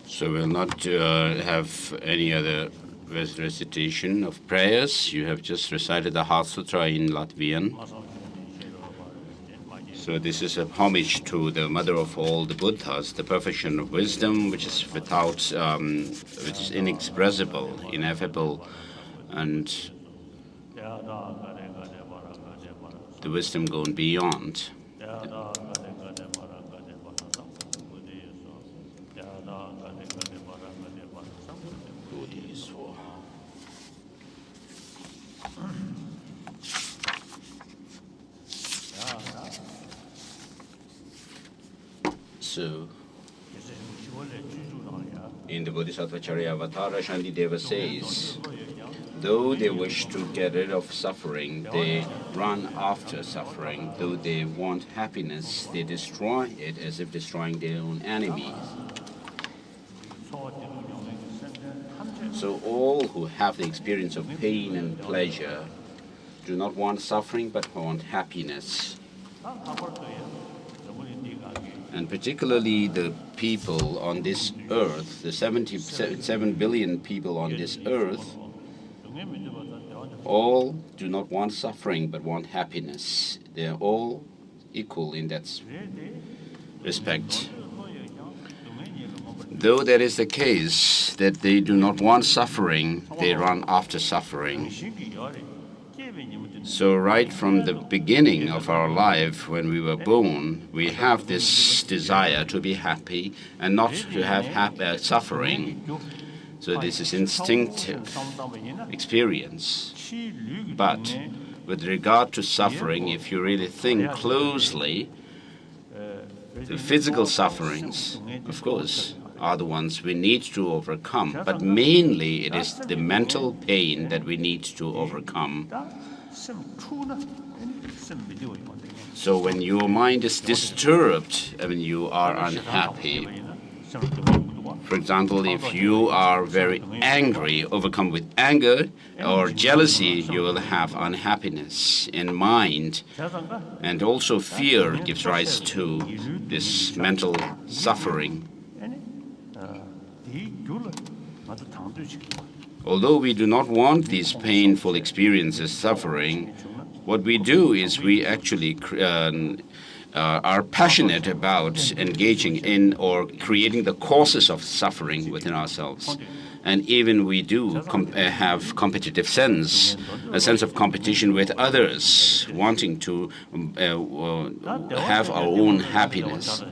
So we'll not have any other recitation of prayers. You have just recited the Heart Sutra in Latvian. So this is a homage to the mother of all the Buddhas, the perfection of wisdom, which is without, which is inexpressible, ineffable, and the wisdom going beyond. So, in the Bodhisattva Charyavatara, Shantideva says, though they wish to get rid of suffering, they run after suffering. Though they want happiness, they destroy it as if destroying their own enemies. So all who have the experience of pain and pleasure do not want suffering but want happiness. And particularly the people on this earth, the 77 billion people on this earth, all do not want suffering but want happiness. They are all equal in that respect. Though that is the case that they do not want suffering, they run after suffering. So right from the beginning of our life, when we were born, we have this desire to be happy and not to have suffering. So this is instinctive experience. But with regard to suffering, if you really think closely, the physical sufferings, of course, are the ones we need to overcome. But mainly it is the mental pain that we need to overcome. So when your mind is disturbed, I mean, you are unhappy. For example, if you are very angry, overcome with anger or jealousy, you will have unhappiness in mind. And also fear gives rise to this mental suffering. Although we do not want these painful experiences, suffering, what we do is we actually are passionate about engaging in or creating the causes of suffering within ourselves. And even we do have competitive sense, a sense of competition with others, wanting to have our own happiness.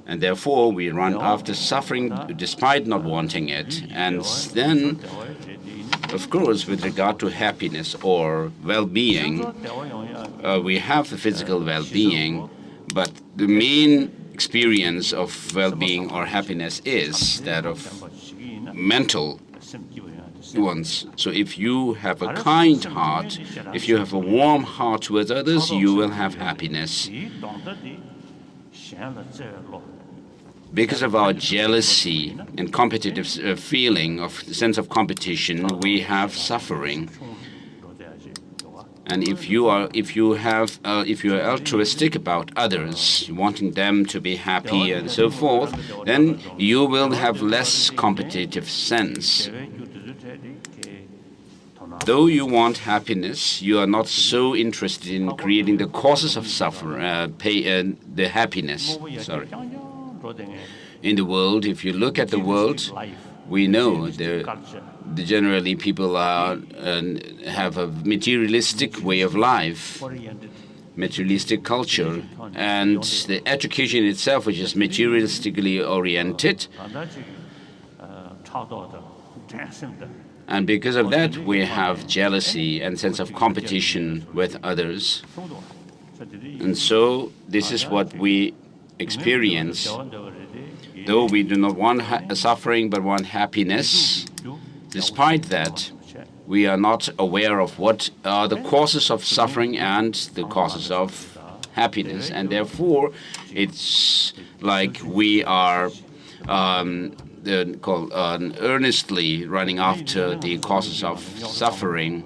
And therefore, we run after suffering despite not wanting it. And then, of course, with regard to happiness or well-being, we have the physical well-being, but the main experience of well-being or happiness is that of mental ones. So if you have a kind heart, if you have a warm heart towards others, you will have happiness. Because of our jealousy and competitive feeling of sense of competition, we have suffering. And if you are altruistic about others, wanting them to be happy and so forth, then you will have less competitive sense. Though you want happiness, you are not so interested in creating the causes of suffering, the happiness. In the world, if you look at the world, we know generally people have a materialistic way of life, materialistic culture, and the education itself, which is materialistically oriented. And because of that, we have jealousy and sense of competition with others. And so this is what we experience. Though we do not want suffering but want happiness, despite that, we are not aware of what are the causes of suffering and the causes of happiness. And therefore, it's like we are earnestly running after the causes of suffering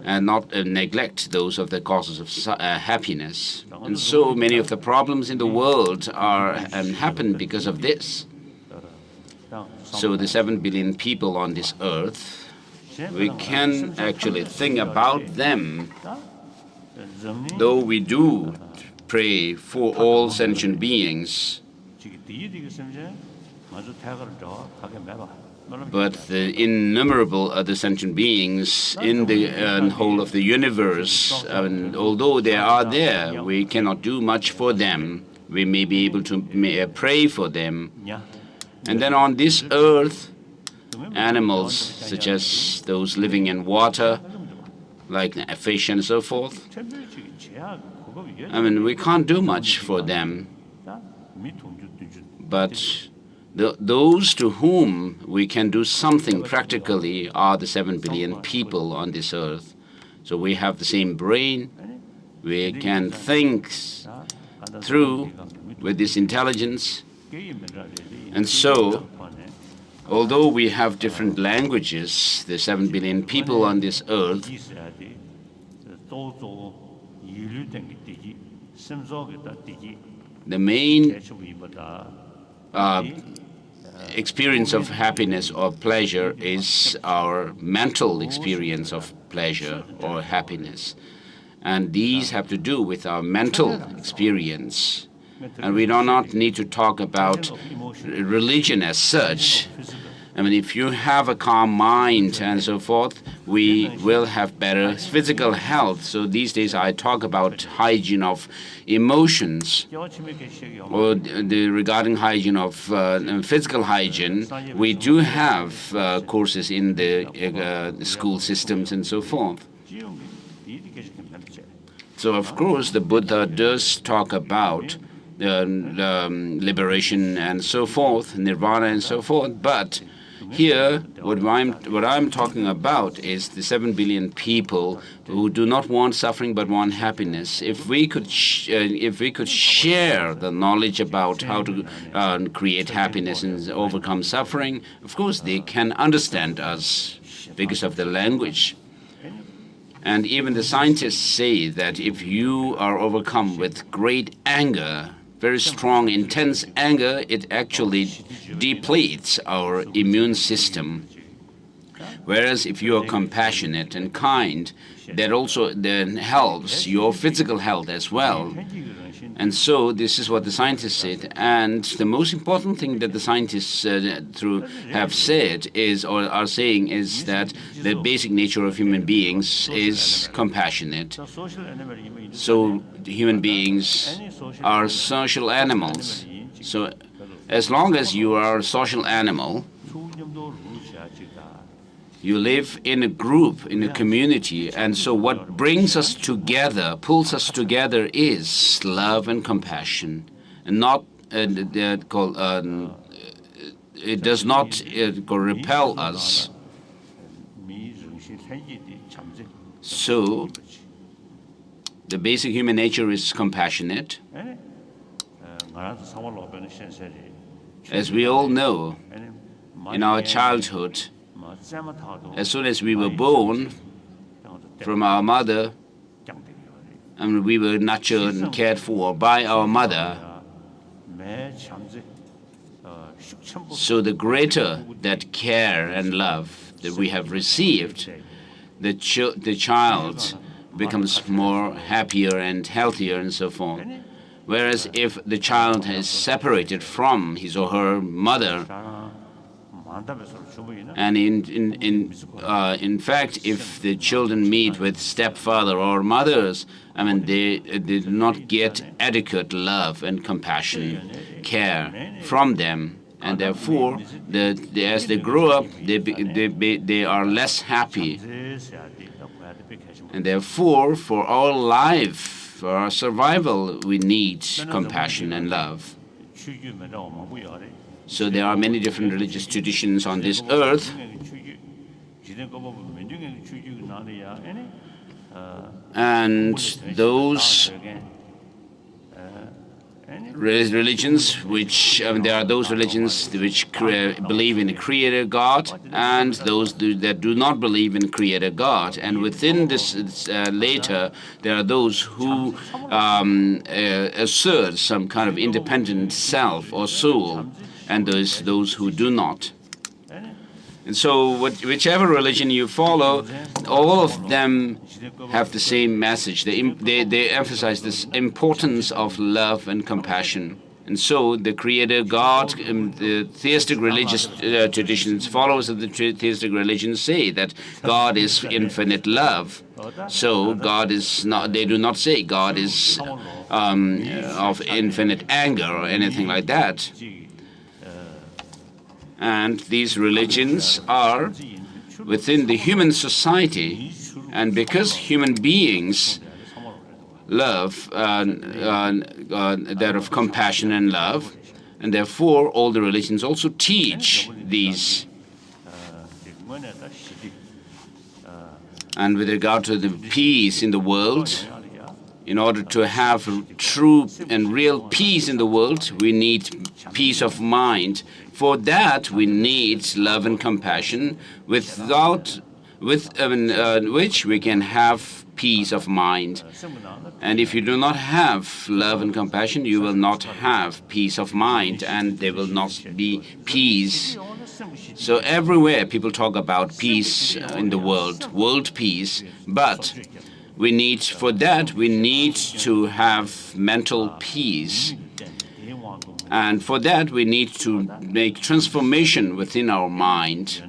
and not neglect those of the causes of happiness. And so many of the problems in the world are happen because of this. So the 7 billion people on this earth, we can actually think about them, though we do pray for all sentient beings. But the innumerable other sentient beings in the whole of the universe, although they are there, we cannot do much for them. We may be able to pray for them. And then on this earth, animals such as those living in water, like fish and so forth, we can't do much for them. But those to whom we can do something practically are the 7 billion people on this earth. So we have the same brain. We can think through with this intelligence. And so, although we have different languages, the 7 billion people on this earth, the main experience of happiness or pleasure is our mental experience of pleasure or happiness. And these have to do with our mental experience. And we do not need to talk about religion as such. If you have a calm mind and so forth, we will have better physical health. So these days I talk about hygiene of emotions, or regarding hygiene of physical hygiene. We do have courses in the school systems and so forth. So of course the Buddha does talk about liberation and so forth, nirvana and so forth, but here, what I'm talking about is the 7 billion people who do not want suffering but want happiness. If we could share the knowledge about how to create happiness and overcome suffering, of course they can understand us because of the language. And even the scientists say that if you are overcome with great anger, very strong, intense anger, it actually depletes our immune system. Whereas if you are compassionate and kind, that also then helps your physical health as well. And so this is what the scientists said. And the most important thing that the scientists have said is, or are saying, is that the basic nature of human beings is compassionate. So human beings are social animals. So as long as you are a social animal, you live in a group, in a community, and so what brings us together, pulls us together, is love and compassion, and not it does not repel us. So the basic human nature is compassionate. As we all know, in our childhood, as soon as we were born from our mother, and we were nurtured and cared for by our mother, so the greater that care and love that we have received, the child becomes more happier and healthier and so forth. Whereas if the child is separated from his or her mother, and in fact, if the children meet with stepfather or mothers, they do not get adequate love and compassion, care from them, and therefore, as they grow up, they are less happy, and therefore, for our life, for our survival, we need compassion and love. So there are many different religious traditions on this earth. And those religions which there are those religions which believe in a creator God, and those that do not believe in creator God. And within this later, there are those who assert some kind of independent self or soul, and there's those who do not. And so whichever religion you follow, all of them have the same message. They emphasize this importance of love and compassion. And so the Creator God, the theistic religious traditions, followers of the theistic religions say that God is infinite love. So God is not, they do not say God is of infinite anger or anything like that. And these religions are within the human society, and because human beings love that of compassion and love, and therefore all the religions also teach these. And with regard to the peace in the world, in order to have true and real peace in the world, we need peace of mind. For that, we need love and compassion, with which we can have peace of mind. And if you do not have love and compassion, you will not have peace of mind, and there will not be peace. So everywhere people talk about peace in the world peace, but for that we need to have mental peace. And for that, we need to make transformation within our mind.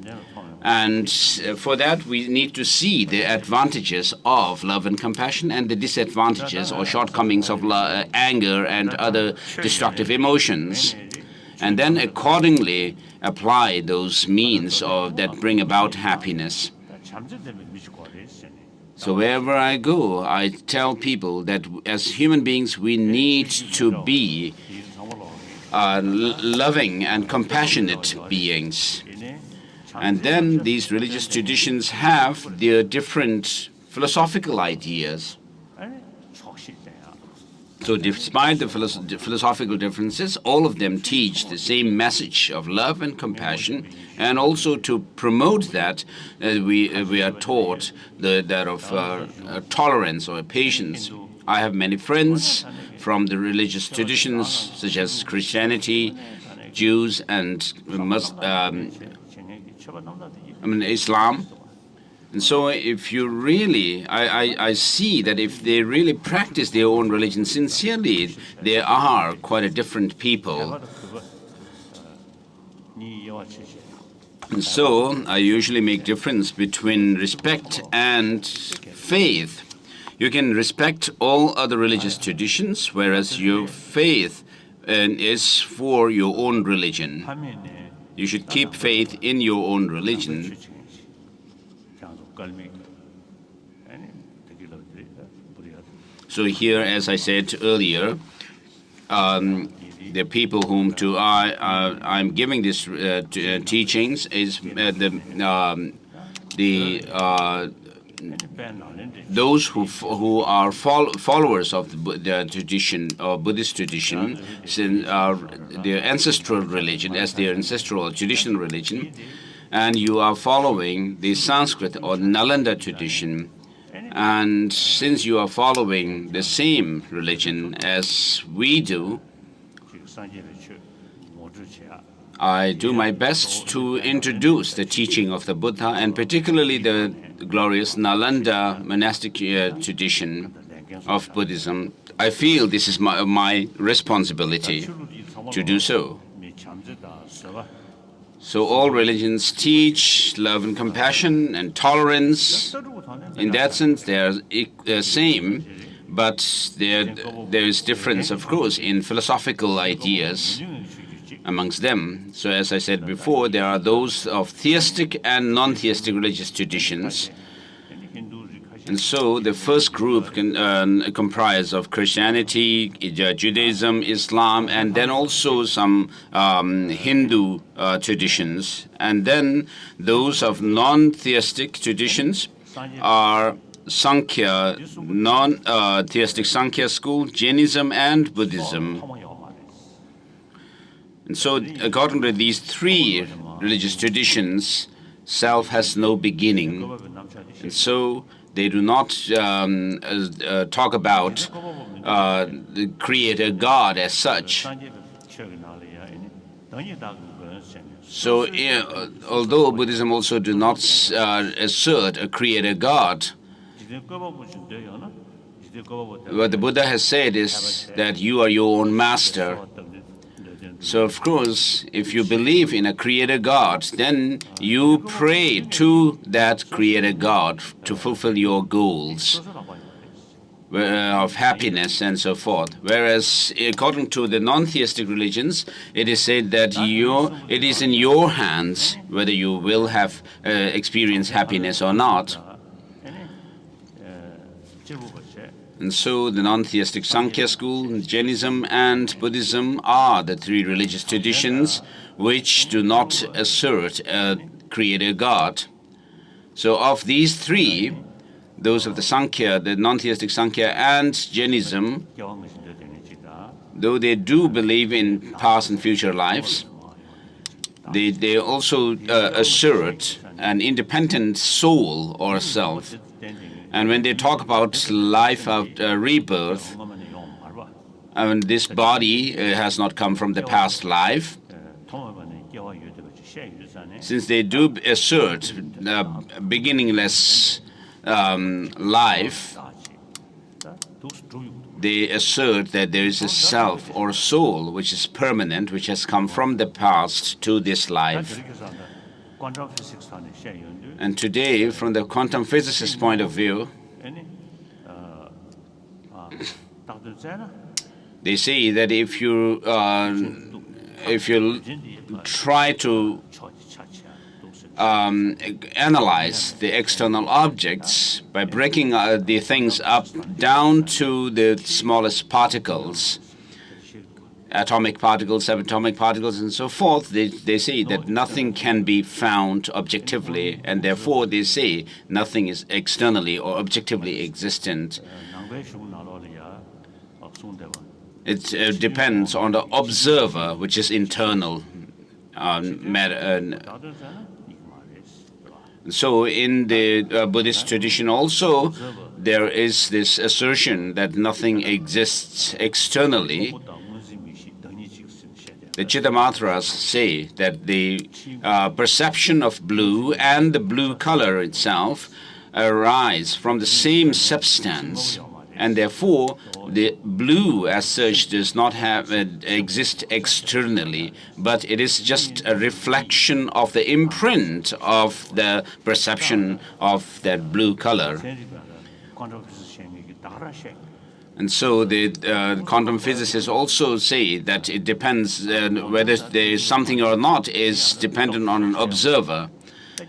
And for that, we need to see the advantages of love and compassion and the disadvantages or shortcomings of anger and other destructive emotions. And then accordingly apply those means that bring about happiness. So wherever I go, I tell people that as human beings, we need to be loving and compassionate beings. And then these religious traditions have their different philosophical ideas. So despite the philosophical differences, all of them teach the same message of love and compassion, and also to promote that, we are taught that of tolerance or patience. I have many friends from the religious traditions such as Christianity, Jews, and Islam. And so if you really, I see that if they really practice their own religion sincerely, they are quite a different people. And so I usually make difference between respect and faith. You can respect all other religious traditions, whereas your faith is for your own religion. You should keep faith in your own religion. So here, as I said earlier, the people whom I'm giving this teachings is those who are followers of the tradition or Buddhist tradition, their ancestral religion as their ancestral traditional religion, and you are following the Sanskrit or Nalanda tradition. And since you are following the same religion as we do, I do my best to introduce the teaching of the Buddha, and particularly the glorious Nalanda monastic tradition of Buddhism. I feel this is my responsibility to do so. So all religions teach love and compassion and tolerance. In that sense, they are the same, but there is difference, of course, in philosophical ideas amongst them. So as I said before, there are those of theistic and non-theistic religious traditions. And so the first group can comprise of Christianity, Judaism, Islam, and then also some Hindu traditions. And then those of non-theistic traditions are Sankhya, non-theistic Sankhya school, Jainism, and Buddhism. And so, according to these three religious traditions, self has no beginning. And so, they do not talk about the Creator God as such. So, although Buddhism also do not assert a Creator God, what the Buddha has said is that you are your own master. So, of course, if you believe in a Creator God, then you pray to that Creator God to fulfill your goals of happiness and so forth. Whereas, according to the non-theistic religions, it is said that it is in your hands whether you will have experience happiness or not. And so the non-theistic Sankhya school, Jainism and Buddhism are the three religious traditions which do not assert a Creator God. So of these three, those of the Sankhya, the non-theistic Sankhya and Jainism, though they do believe in past and future lives, they also assert an independent soul or self. And when they talk about life after rebirth, this body has not come from the past life. Since they do assert beginningless life, they assert that there is a self or soul which is permanent, which has come from the past to this life. And today, from the quantum physicist point of view, they say that if you try to analyze the external objects by breaking the things up down to the smallest particles, atomic particles, subatomic particles, and so forth, they say that nothing can be found objectively, and therefore they say nothing is externally or objectively existent. It depends on the observer, which is internal matter. So in the Buddhist tradition also, there is this assertion that nothing exists externally. The Chittamatras say that the perception of blue and the blue color itself arise from the same substance, and therefore the blue as such does not exist externally, but it is just a reflection of the imprint of the perception of that blue color. And so the quantum physicists also say that it depends whether there is something or not is dependent on an observer.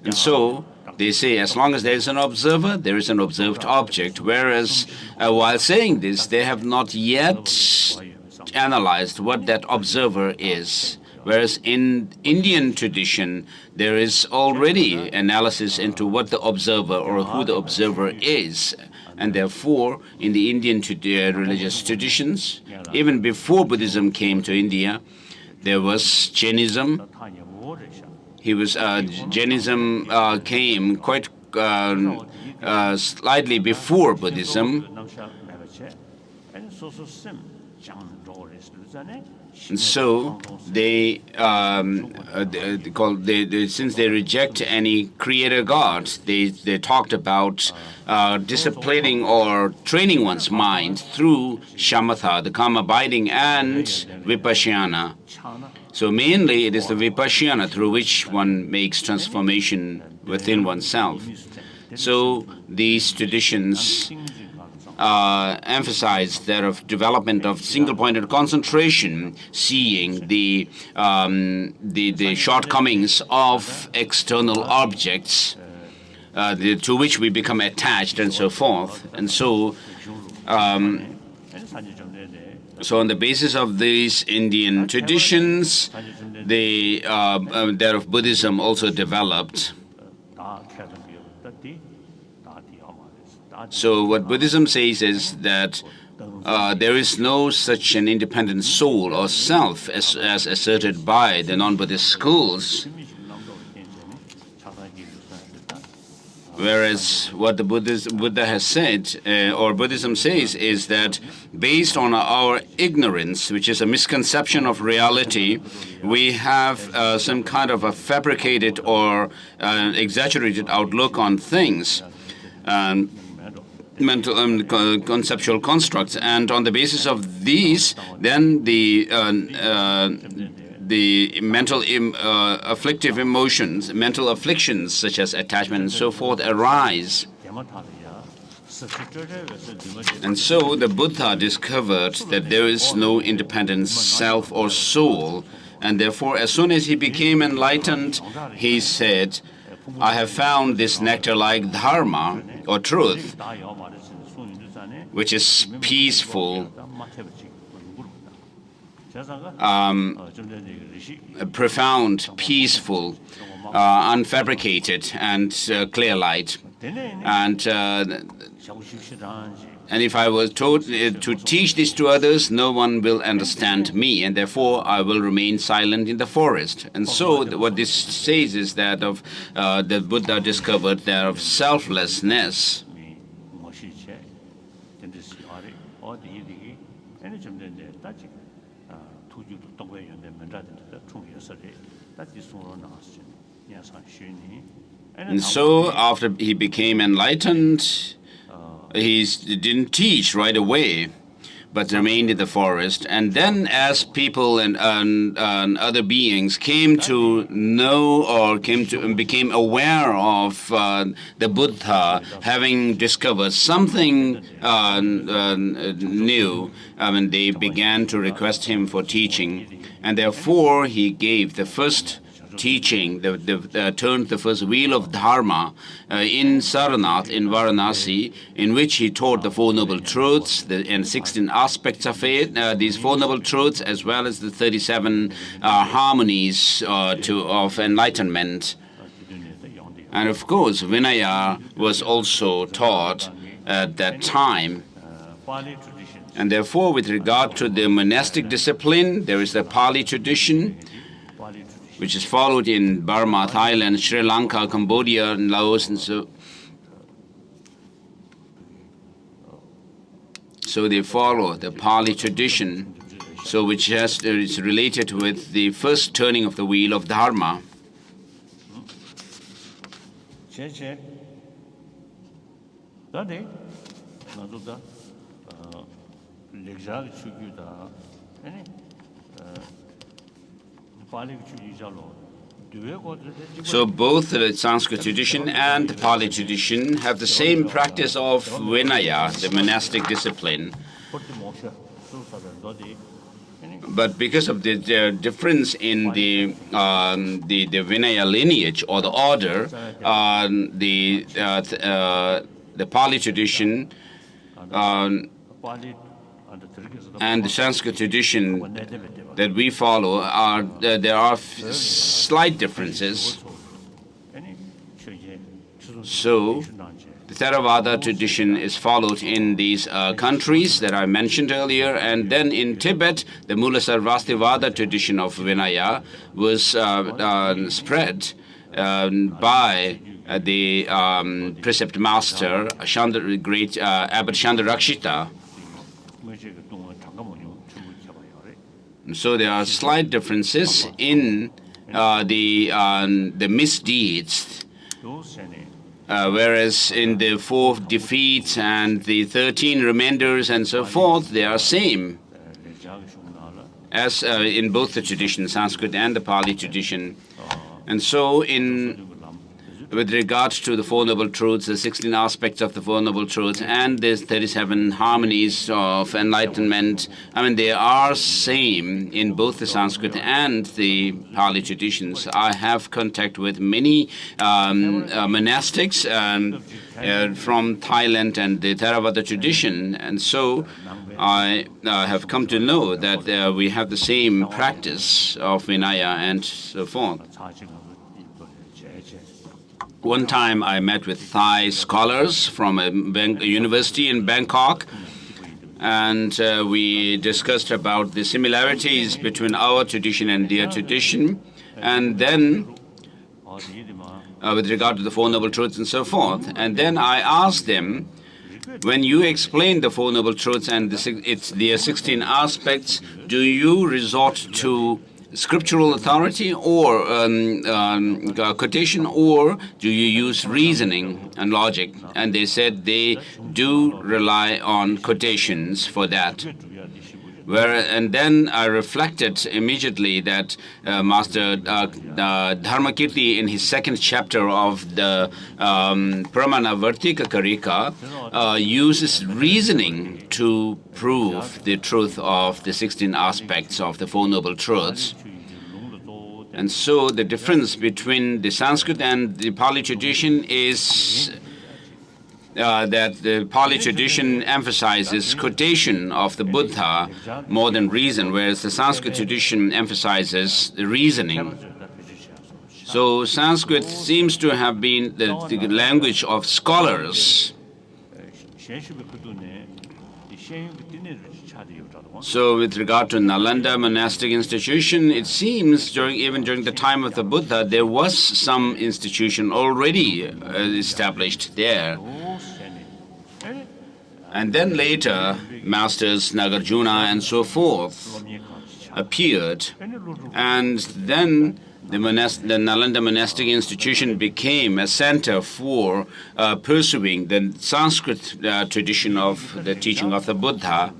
And so they say as long as there is an observer, there is an observed object. Whereas while saying this, they have not yet analyzed what that observer is. Whereas in Indian tradition, there is already analysis into what the observer or who the observer is. And therefore, in the Indian religious traditions, even before Buddhism came to India, there was Jainism. Jainism came quite slightly before Buddhism. And so they since they reject any creator God, they talked about disciplining or training one's mind through shamatha, the calm abiding, and vipassana. So mainly it is the vipassana through which one makes transformation within oneself. So these traditions emphasize that of development of single-pointed concentration, seeing the shortcomings of external objects to which we become attached and so forth. And so, so on the basis of these Indian traditions, that of Buddhism also developed. So what Buddhism says is that there is no such an independent soul or self as asserted by the non-Buddhist schools. Whereas what the Buddha has said, or Buddhism says, is that based on our ignorance, which is a misconception of reality, we have some kind of a fabricated or exaggerated outlook on things, mental conceptual constructs, and on the basis of these, then the mental afflictive emotions, mental afflictions such as attachment and so forth arise. And so the Buddha discovered that there is no independent self or soul, and therefore as soon as he became enlightened, he said, I have found this nectar-like Dharma, or truth, which is peaceful, profound, peaceful, unfabricated, and clear light. And if I was told to teach this to others, no one will understand me, and therefore I will remain silent in the forest. And so what this says is that of the Buddha discovered that of selflessness. And so after he became enlightened, he didn't teach right away, but remained in the forest. And then as people and other beings came to know or became aware of the Buddha having discovered something new, they began to request him for teaching. And therefore he gave the first teaching, turned the first wheel of Dharma in Sarnath, in Varanasi, in which he taught the Four Noble Truths and 16 aspects of it, these Four Noble Truths, as well as the 37 harmonies of enlightenment. And of course, Vinaya was also taught at that time. And therefore, with regard to the monastic discipline, there is the Pali tradition, which is followed in Burma, Thailand, Sri Lanka, Cambodia, and Laos, and so. So they follow the Pali tradition, so which is related with the first turning of the wheel of Dharma. So both the Sanskrit tradition and the Pali tradition have the same practice of Vinaya, the monastic discipline. But because of the difference in the Vinaya lineage or the order, the Pali tradition and the Sanskrit tradition that we follow there are slight differences. So the Theravada tradition is followed in these countries that I mentioned earlier, and then in Tibet, the Mula Sarvastivada tradition of Vinaya was spread by the precept master, great Abbot Chandarakshita. So there are slight differences in the misdeeds, whereas in the 4 defeats and the 13 remainders and so forth, they are same, as in both the traditions, Sanskrit and the Pali tradition. And so with regards to the Four Noble Truths, the 16 aspects of the Four Noble Truths, and the 37 harmonies of enlightenment, they are same in both the Sanskrit and the Pali traditions. I have contact with many monastics from Thailand and the Theravada tradition, and so I have come to know that we have the same practice of Vinaya and so forth. One time I met with Thai scholars from a university in Bangkok, and we discussed about the similarities between our tradition and their tradition, and then with regard to the Four Noble Truths and so forth. And then I asked them, when you explain the Four Noble Truths and their 16 aspects, do you resort to scriptural authority or quotation, or do you use reasoning and logic? And they said they do rely on quotations for that. And then I reflected immediately that Master Dharma Kirti, in his second chapter of the Pramana Vartika Karika, uses reasoning to prove the truth of the 16 aspects of the Four Noble Truths. And so the difference between the Sanskrit and the Pali tradition is that the Pali tradition emphasizes quotation of the Buddha more than reason, whereas the Sanskrit tradition emphasizes the reasoning. So Sanskrit seems to have been the language of scholars. So with regard to Nalanda monastic institution, it seems even during the time of the Buddha, there was some institution already established there. And then later, Masters Nagarjuna and so forth appeared. And then the Nalanda monastic institution became a center for pursuing the Sanskrit tradition of the teaching of the Buddha.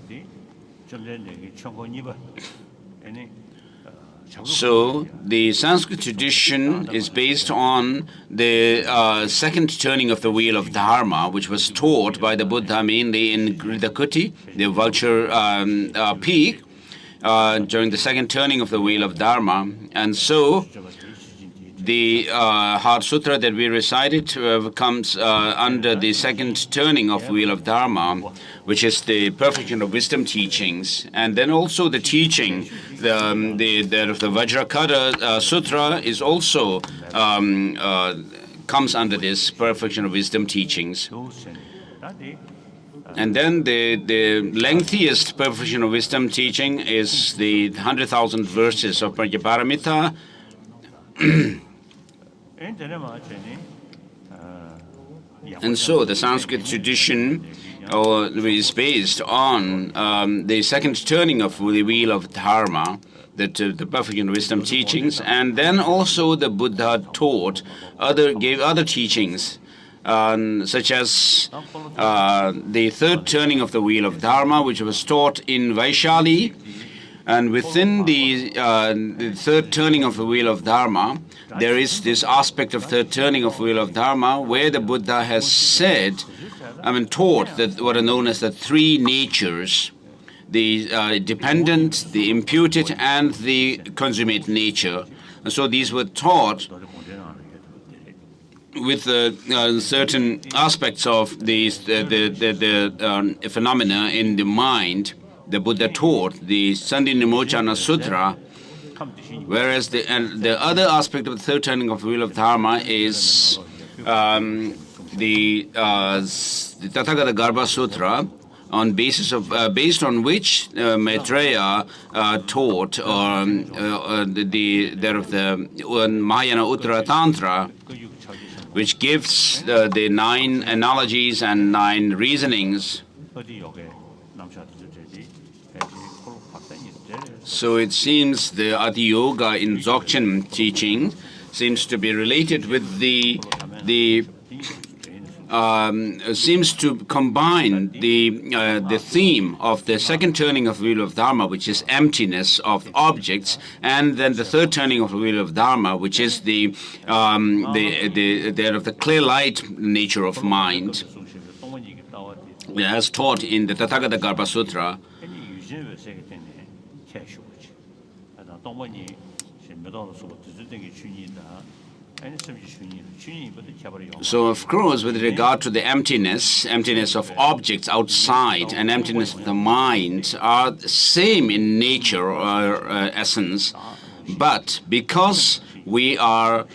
So the Sanskrit tradition is based on the second turning of the wheel of Dharma, which was taught by the Buddha mainly in Gridakuti, the vulture peak, during the second turning of the wheel of Dharma. And so the Heart Sutra that we recited comes under the second turning of wheel of Dharma, which is the perfection of wisdom teachings. And then also the teaching, that of the Vajrakata Sutra is also comes under this perfection of wisdom teachings. And then the lengthiest perfection of wisdom teaching is the 100,000 verses of Prajnaparamita. And so the Sanskrit tradition is based on the second turning of the wheel of Dharma, the perfection of wisdom teachings, and then also the Buddha gave other teachings, such as the third turning of the wheel of Dharma, which was taught in Vaishali. And within the third turning of the wheel of Dharma, there is this aspect of third turning of the wheel of Dharma where the Buddha has taught that what are known as the three natures, the dependent, the imputed, and the consummate nature. And so these were taught with certain aspects of the phenomena in the mind. The Buddha taught the Sandhi-Nimochana Sutra, whereas the other aspect of the third turning of the wheel of Dharma is the Tathagata Garbha Sutra, based on which Maitreya taught that of the Mahayana Uttara Tantra, which gives the 9 analogies and 9 reasonings. So it seems the Adiyoga in Dzogchen teaching seems to be related with seems to combine the theme of the second turning of the wheel of Dharma, which is emptiness of objects, and then the third turning of the wheel of Dharma, which is the of the clear light nature of mind, as taught in the Tathagata Garbha Sutra. So, of course, with regard to the emptiness of objects outside and emptiness of the mind are the same in nature or essence, but because we are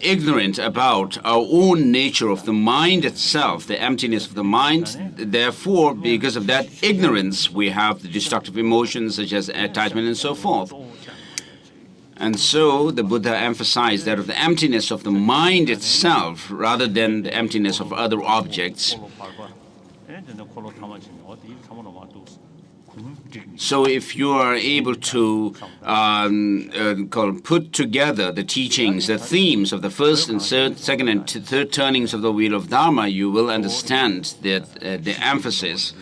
ignorant about our own nature of the mind itself, the emptiness of the mind. Therefore, because of that ignorance, we have the destructive emotions such as attachment and so forth. And so the Buddha emphasized that of the emptiness of the mind itself rather than the emptiness of other objects. So if you are able to put together the teachings, the themes of the first and second and third turnings of the wheel of Dharma, you will understand that the emphasis.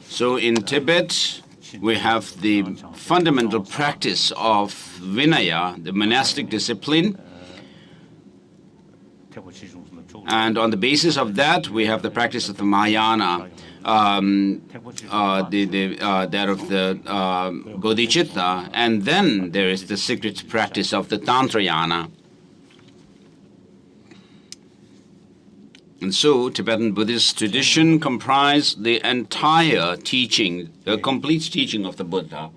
So in Tibet, we have the fundamental practice of Vinaya, the monastic discipline. And on the basis of that, we have the practice of the Mahayana, that of the Bodhicitta, and then there is the secret practice of the Tantrayana. And so Tibetan Buddhist tradition comprised the entire teaching, the complete teaching of the Buddha.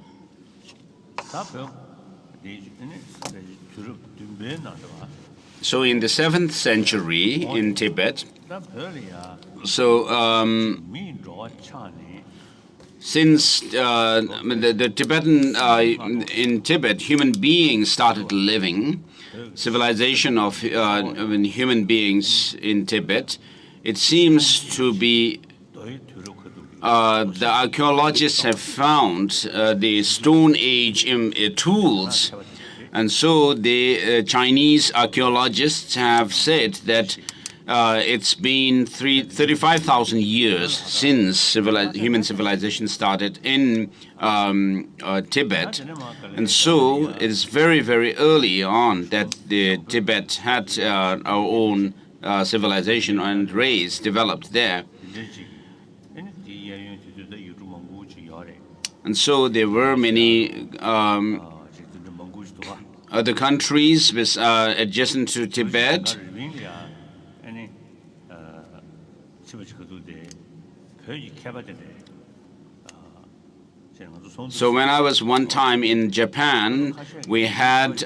So in the 7th century in Tibet, since the Tibetan, in Tibet, human beings started living, civilization of human beings in Tibet, it seems to be the archaeologists have found the Stone Age tools. And so the Chinese archaeologists have said that it's been 35,000 years since human civilization started in Tibet. And so it is very, very early on that the Tibet had our own civilization and race developed there. And so there were many other countries adjacent to Tibet. So when I was one time in Japan, we had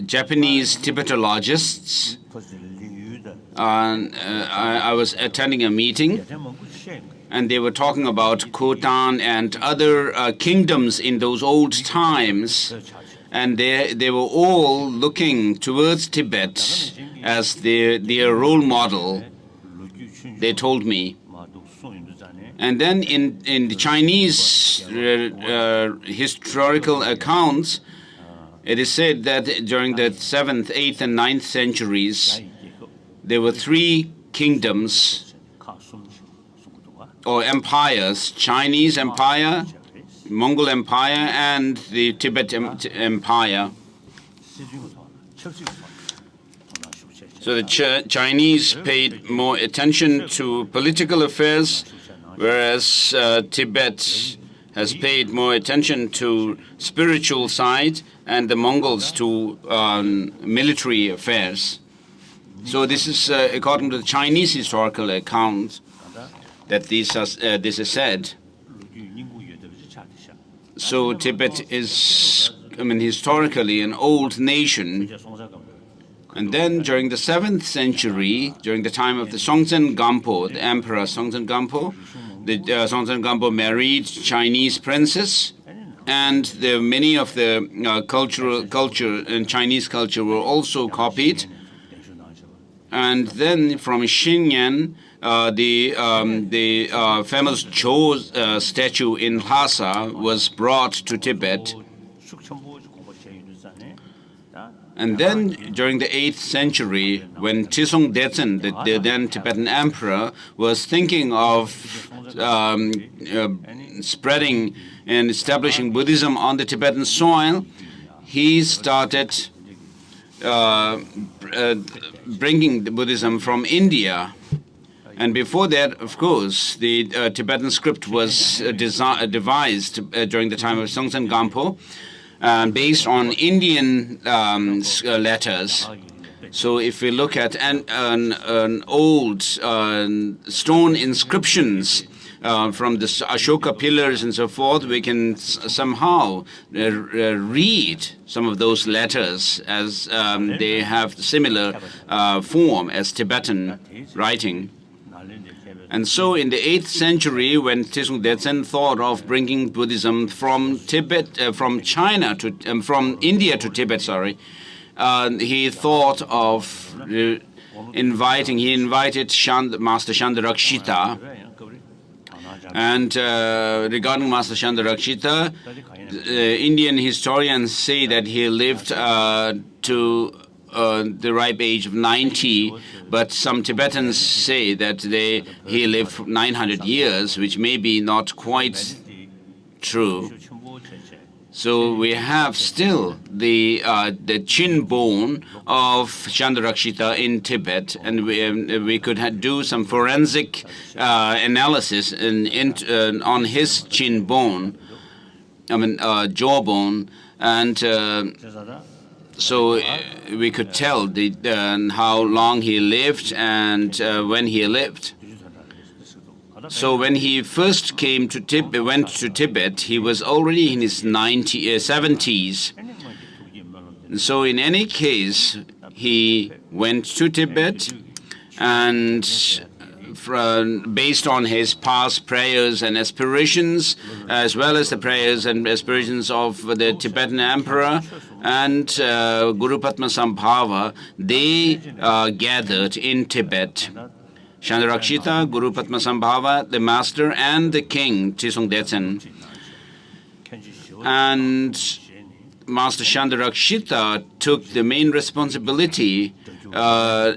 Japanese Tibetologists. I was attending a meeting, and they were talking about Khotan and other kingdoms in those old times. And they were all looking towards Tibet as their role model, they told me. And then in the Chinese historical accounts, it is said that during the 7th, 8th, and 9th centuries, there were 3 kingdoms or empires: Chinese Empire, Mongol Empire, and the Tibet Empire. So the Chinese paid more attention to political affairs, whereas Tibet has paid more attention to spiritual side, and the Mongols to military affairs. So this is according to the Chinese historical accounts that this is said. So Tibet is, historically an old nation. And then during the 7th century, during the time of the Songtsen Gampo, the Emperor Songtsen Gampo, Songtsen Gampo married Chinese princess, and many of the culture and Chinese culture were also copied. And then from Xinyan, the famous Cho statue in Lhasa was brought to Tibet. And then during the 8th century, when Trisong Detsen, the then Tibetan emperor, was thinking of spreading and establishing Buddhism on the Tibetan soil, he started bringing the Buddhism from India. And before that, of course, the Tibetan script was devised during the time of Songtsen Gampo, based on Indian letters. So if we look at an old stone inscriptions from the Ashoka pillars and so forth, we can somehow read some of those letters as they have similar form as Tibetan writing. And so in the 8th century, when Trisung Detsen thought of bringing Buddhism from China to, from India to Tibet, he thought of he invited Master Chandarakshita. And regarding Master Chandarakshita, Indian historians say that he lived to the ripe age of 90, but some Tibetans say that he lived 900 years, which may be not quite true. So we have still the chin bone of Chandarakshita in Tibet, and we could do some forensic analysis on his chin bone, jawbone, and so we could tell how long he lived and when he lived. So when he first went to Tibet, he was already in his 70s. So in any case, he went to Tibet, and based on his past prayers and aspirations, as well as the prayers and aspirations of the Tibetan emperor and Guru Padmasambhava, they gathered in Tibet. Chandarakshita, Guru Padmasambhava, the master, and the king, Trisung Detsen. And Master Chandarakshita took the main responsibility of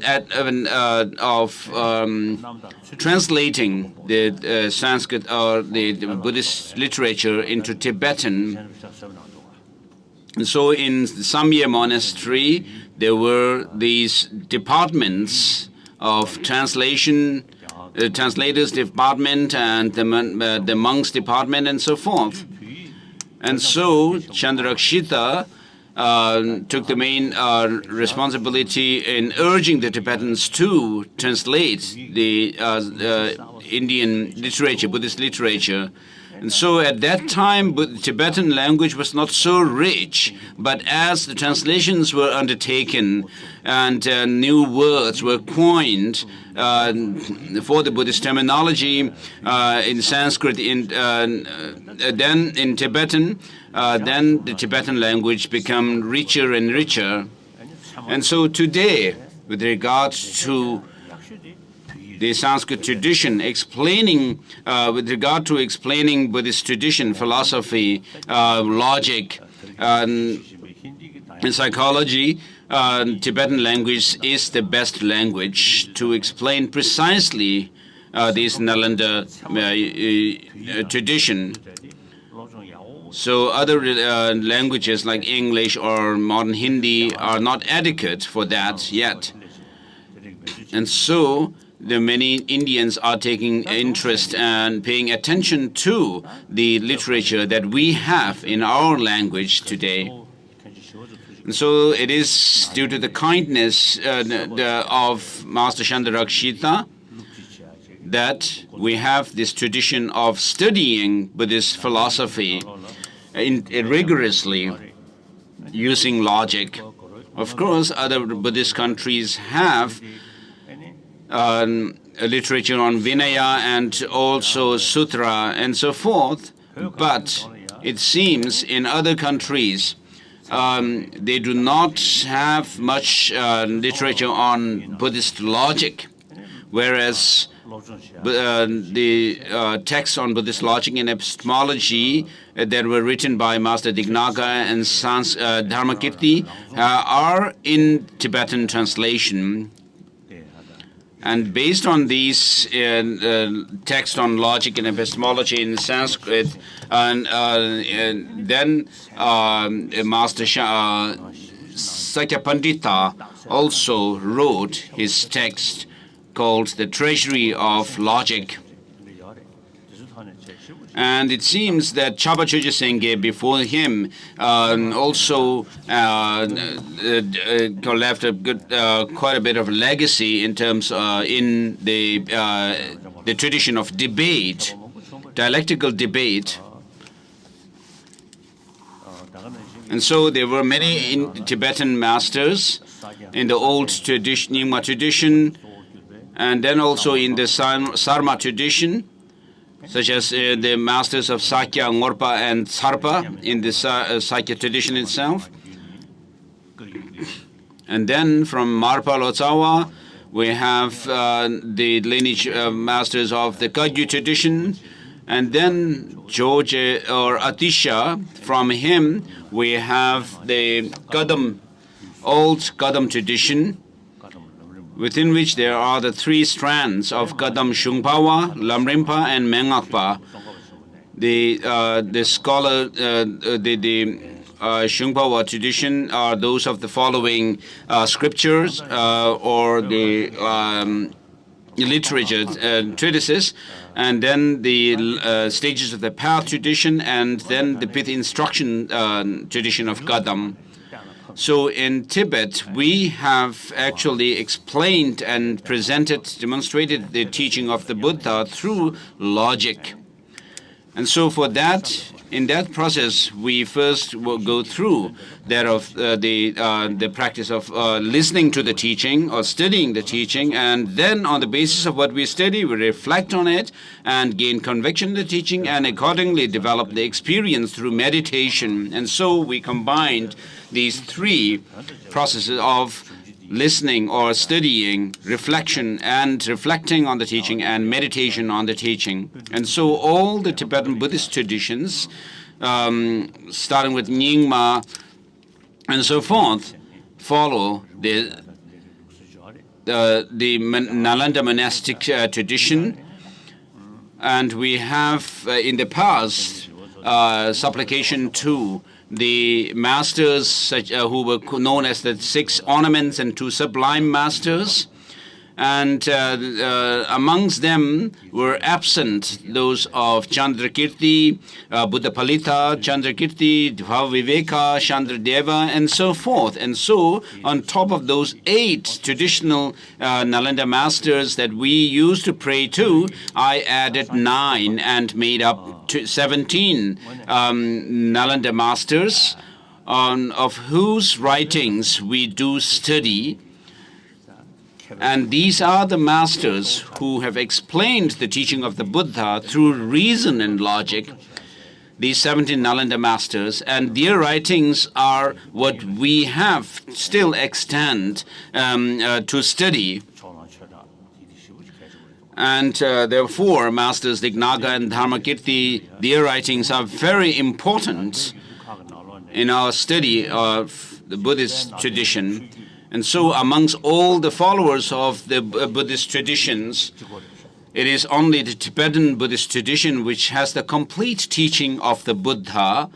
translating the Sanskrit or the Buddhist literature into Tibetan. And so in Samye Monastery, there were these departments of translation, translators department and the monks department and so forth. And so Chandarakshita took the main responsibility in urging the Tibetans to translate the Indian literature, Buddhist literature. And so at that time, the Tibetan language was not so rich, but as the translations were undertaken and new words were coined for the Buddhist terminology in Sanskrit, then in Tibetan, then the Tibetan language became richer and richer. And so today, with regard to the Sanskrit tradition, with regard to explaining Buddhist tradition, philosophy, logic, and psychology, Tibetan language is the best language to explain precisely this Nalanda tradition. So other languages like English or modern Hindi are not adequate for that yet. And so the many Indians are taking interest and paying attention to the literature that we have in our language today. And so it is due to the kindness of Master Chandarakshita that we have this tradition of studying Buddhist philosophy rigorously using logic. Of course, other Buddhist countries have a literature on Vinaya and also Sutra and so forth, but it seems in other countries they do not have much literature on Buddhist logic, whereas the texts on Buddhist logic and epistemology that were written by Master Dignaga and Dharma Kirti are in Tibetan translation. And based on these texts on logic and epistemology in Sanskrit, and then Master Sakyapandita also wrote his text called The Treasury of Logic. And it seems that Chaba Choja Sengye before him also left a good, quite a bit of legacy in terms in the tradition of debate. dialectical debate. And so there were many Tibetan masters in the old tradition, Nyingma tradition, and then also in the Sarma tradition, such as the masters of Sakya, Ngorpa, and Tsarpa in the Sakya tradition itself. And then from Marpa Lotsawa, we have the lineage masters of the Kagyu tradition. And then George or Atisha, from him we have the Kadam, old Kadam tradition, within which there are the three strands of Kadam Shungpawa, Lamrimpa, and Mengakpa. The scholar, Shungpawa tradition are those of the following scriptures or the literature treatises, and then the stages of the path tradition, and then the pith instruction tradition of Kadam. So in Tibet, we have actually explained and presented, demonstrated the teaching of the Buddha through logic. And so for that, in that process, we first will go through that of the practice of listening to the teaching or studying the teaching, and then on the basis of what we study, we reflect on it and gain conviction in the teaching, and accordingly develop the experience through meditation. And so we combined these three processes of listening or studying, reflection, and reflecting on the teaching, and meditation on the teaching. And so all the Tibetan Buddhist traditions, starting with Nyingma and so forth, follow the Nalanda monastic tradition. And we have in the past supplication to the masters who were known as the 6 ornaments and 2 sublime masters. And amongst them were absent those of Chandrakirti, Buddhapalita, Chandrakirti, Bhavaviveka, Chandradeva, and so forth. And so, on top of those 8 traditional Nalanda masters that we used to pray to, I added 9 and made up 17 Nalanda masters, of whose writings we do study. And these are the masters who have explained the teaching of the Buddha through reason and logic, these 17 Nalanda masters, and their writings are what we have still extant to study. And therefore, masters Dignaga and Dharmakirti, their writings are very important in our study of the Buddhist tradition. And so amongst all the followers of the Buddhist traditions, it is only the Tibetan Buddhist tradition which has the complete teaching of the Buddha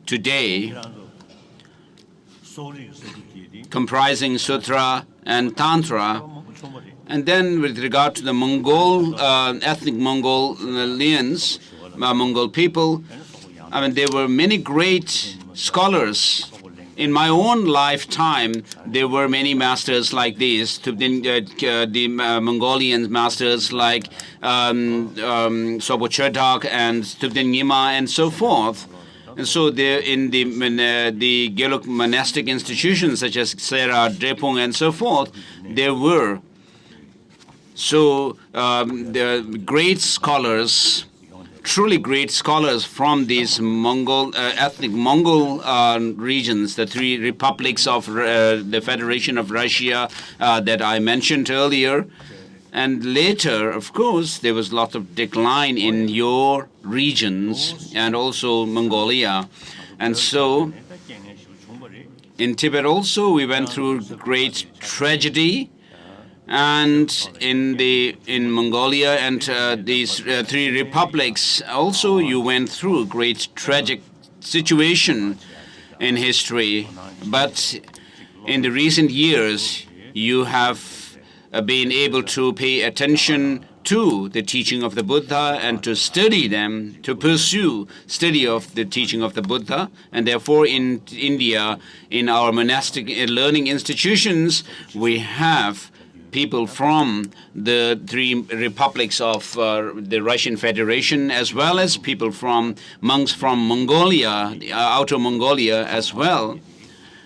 today, comprising Sutra and Tantra. And then with regard to the Mongol, ethnic Mongolians, Mongol people, I mean, there were many great scholars. In my own lifetime, there were many masters like these, the Mongolian masters like Sobo Cherdak and Tubden Nyima and so forth. And so there in the Gelug monastic institutions such as Sera, Drepung and so forth, there were the great scholars, truly great scholars from these Mongol, ethnic Mongol regions, the 3 republics of the Federation of Russia that I mentioned earlier. And later, of course, there was a lot of decline in your regions and also Mongolia. And so in Tibet also, we went through great tragedy. And in Mongolia and these 3 republics, also you went through a great tragic situation in history. But in the recent years, you have been able to pay attention to the teaching of the Buddha and to study them, to pursue study of the teaching of the Buddha. And therefore in India, in our monastic learning institutions, we have people from the three republics of the Russian Federation, as well as monks from Mongolia, Outer Mongolia as well.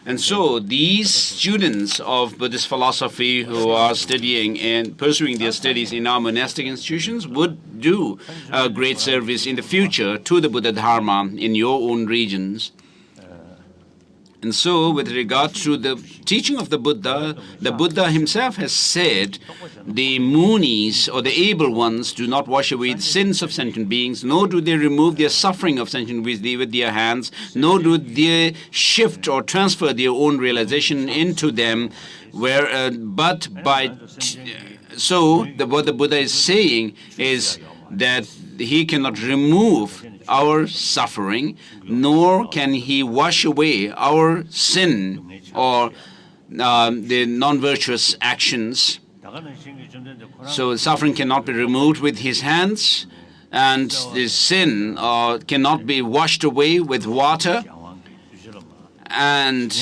And so these students of Buddhist philosophy who are studying and pursuing their studies in our monastic institutions would do a great service in the future to the Buddha Dharma in your own regions. And so with regard to the teaching of the Buddha himself has said, the munis or the able ones do not wash away the sins of sentient beings, nor do they remove their suffering of sentient beings with their hands, nor do they shift or transfer their own realization into them, what the Buddha is saying is that he cannot remove our suffering, nor can he wash away our sin or the non-virtuous actions. So suffering cannot be removed with his hands, and the sin cannot be washed away with water, and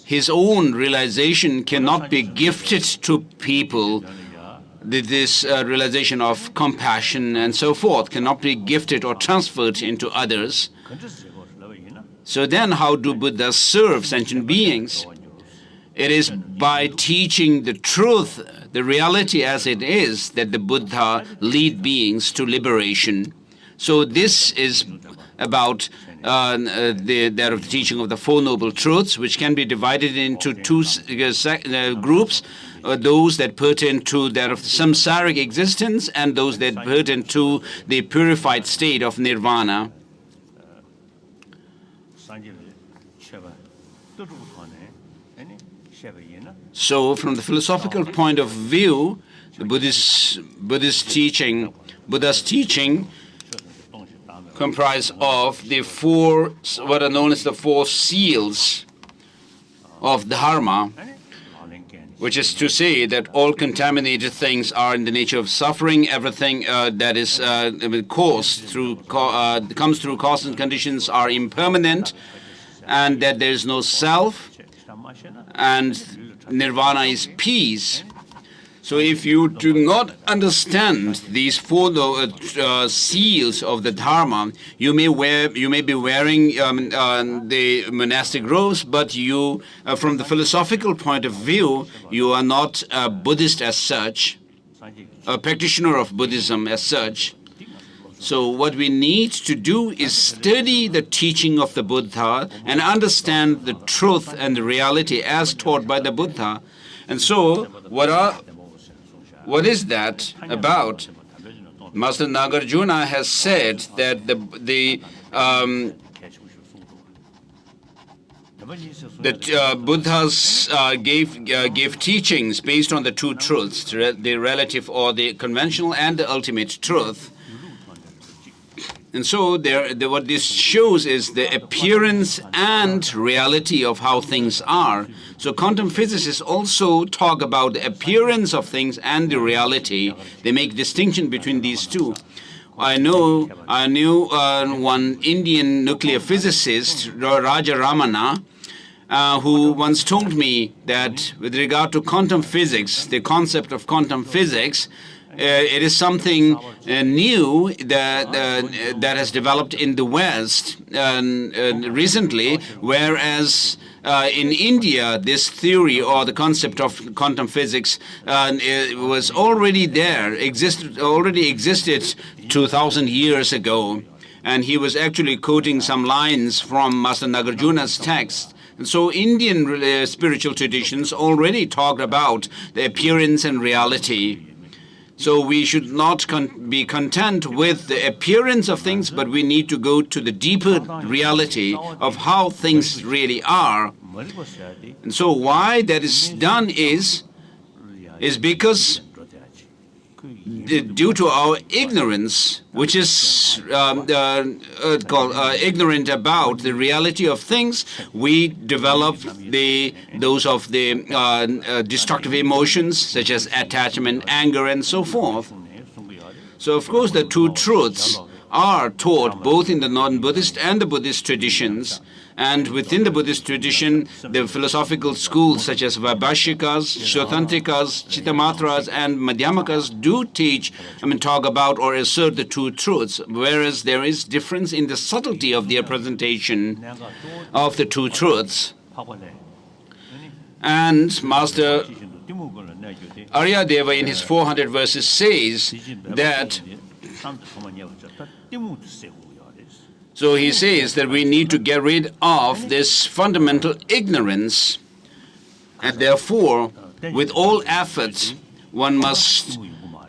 his own realization cannot be gifted to people. This realization of compassion and so forth cannot be gifted or transferred into others. So then how do Buddhas serve sentient beings? It is by teaching the truth, the reality as it is, that the Buddha lead beings to liberation. So this is about the teaching of the Four Noble Truths, which can be divided into two groups. Those that pertain to that of samsaric existence and those that pertain to the purified state of nirvana. So from the philosophical point of view, the Buddha's teaching comprise of the four, what are known as the four seals of Dharma, which is to say that all contaminated things are in the nature of suffering. Everything that is comes through cause and conditions are impermanent, and that there is no self, and nirvana is peace. So if you do not understand these four seals of the Dharma, you may be wearing the monastic robes, but you, from the philosophical point of view, you are not a Buddhist as such, a practitioner of Buddhism as such. So what we need to do is study the teaching of the Buddha and understand the truth and the reality as taught by the Buddha. And so what is that about? Master Nagarjuna has said that Buddhas gave teachings based on the two truths, the relative or the conventional and the ultimate truth. And so what this shows is the appearance and reality of how things are. So quantum physicists also talk about the appearance of things and the reality. They make distinction between these two. I knew one Indian nuclear physicist, Raja Ramana, who once told me that with regard to quantum physics, the concept of quantum physics, it is something new that has developed in the West recently, whereas in India, this theory or the concept of quantum physics was already there, already existed 2,000 years ago. And he was actually quoting some lines from Master Nagarjuna's text. And so Indian spiritual traditions already talked about the appearance and reality. So we should not be content with the appearance of things, but we need to go to the deeper reality of how things really are. And so why that is done is because due to our ignorance, which is ignorant about the reality of things, we develop those of the destructive emotions such as attachment, anger, and so forth. So of course the two truths are taught both in the non-Buddhist and the Buddhist traditions. And within the Buddhist tradition, the philosophical schools such as Vaibhashikas, Shautantrikas, Chittamatras, and Madhyamakas do teach, talk about or assert the two truths, whereas there is difference in the subtlety of their presentation of the two truths. And Master Aryadeva in his 400 verses says that, so he says that we need to get rid of this fundamental ignorance, and therefore, with all efforts, one must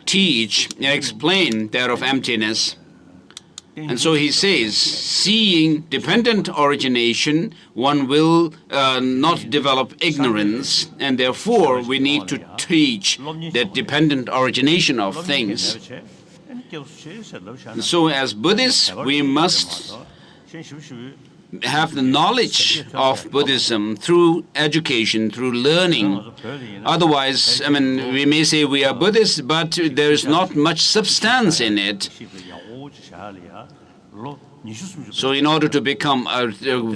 teach and explain that of emptiness. And so he says, seeing dependent origination, one will not develop ignorance, and therefore we need to teach the dependent origination of things. And so as Buddhists, we must have the knowledge of Buddhism through education, through learning. Otherwise, we may say we are Buddhists, but there is not much substance in it. So in order to become a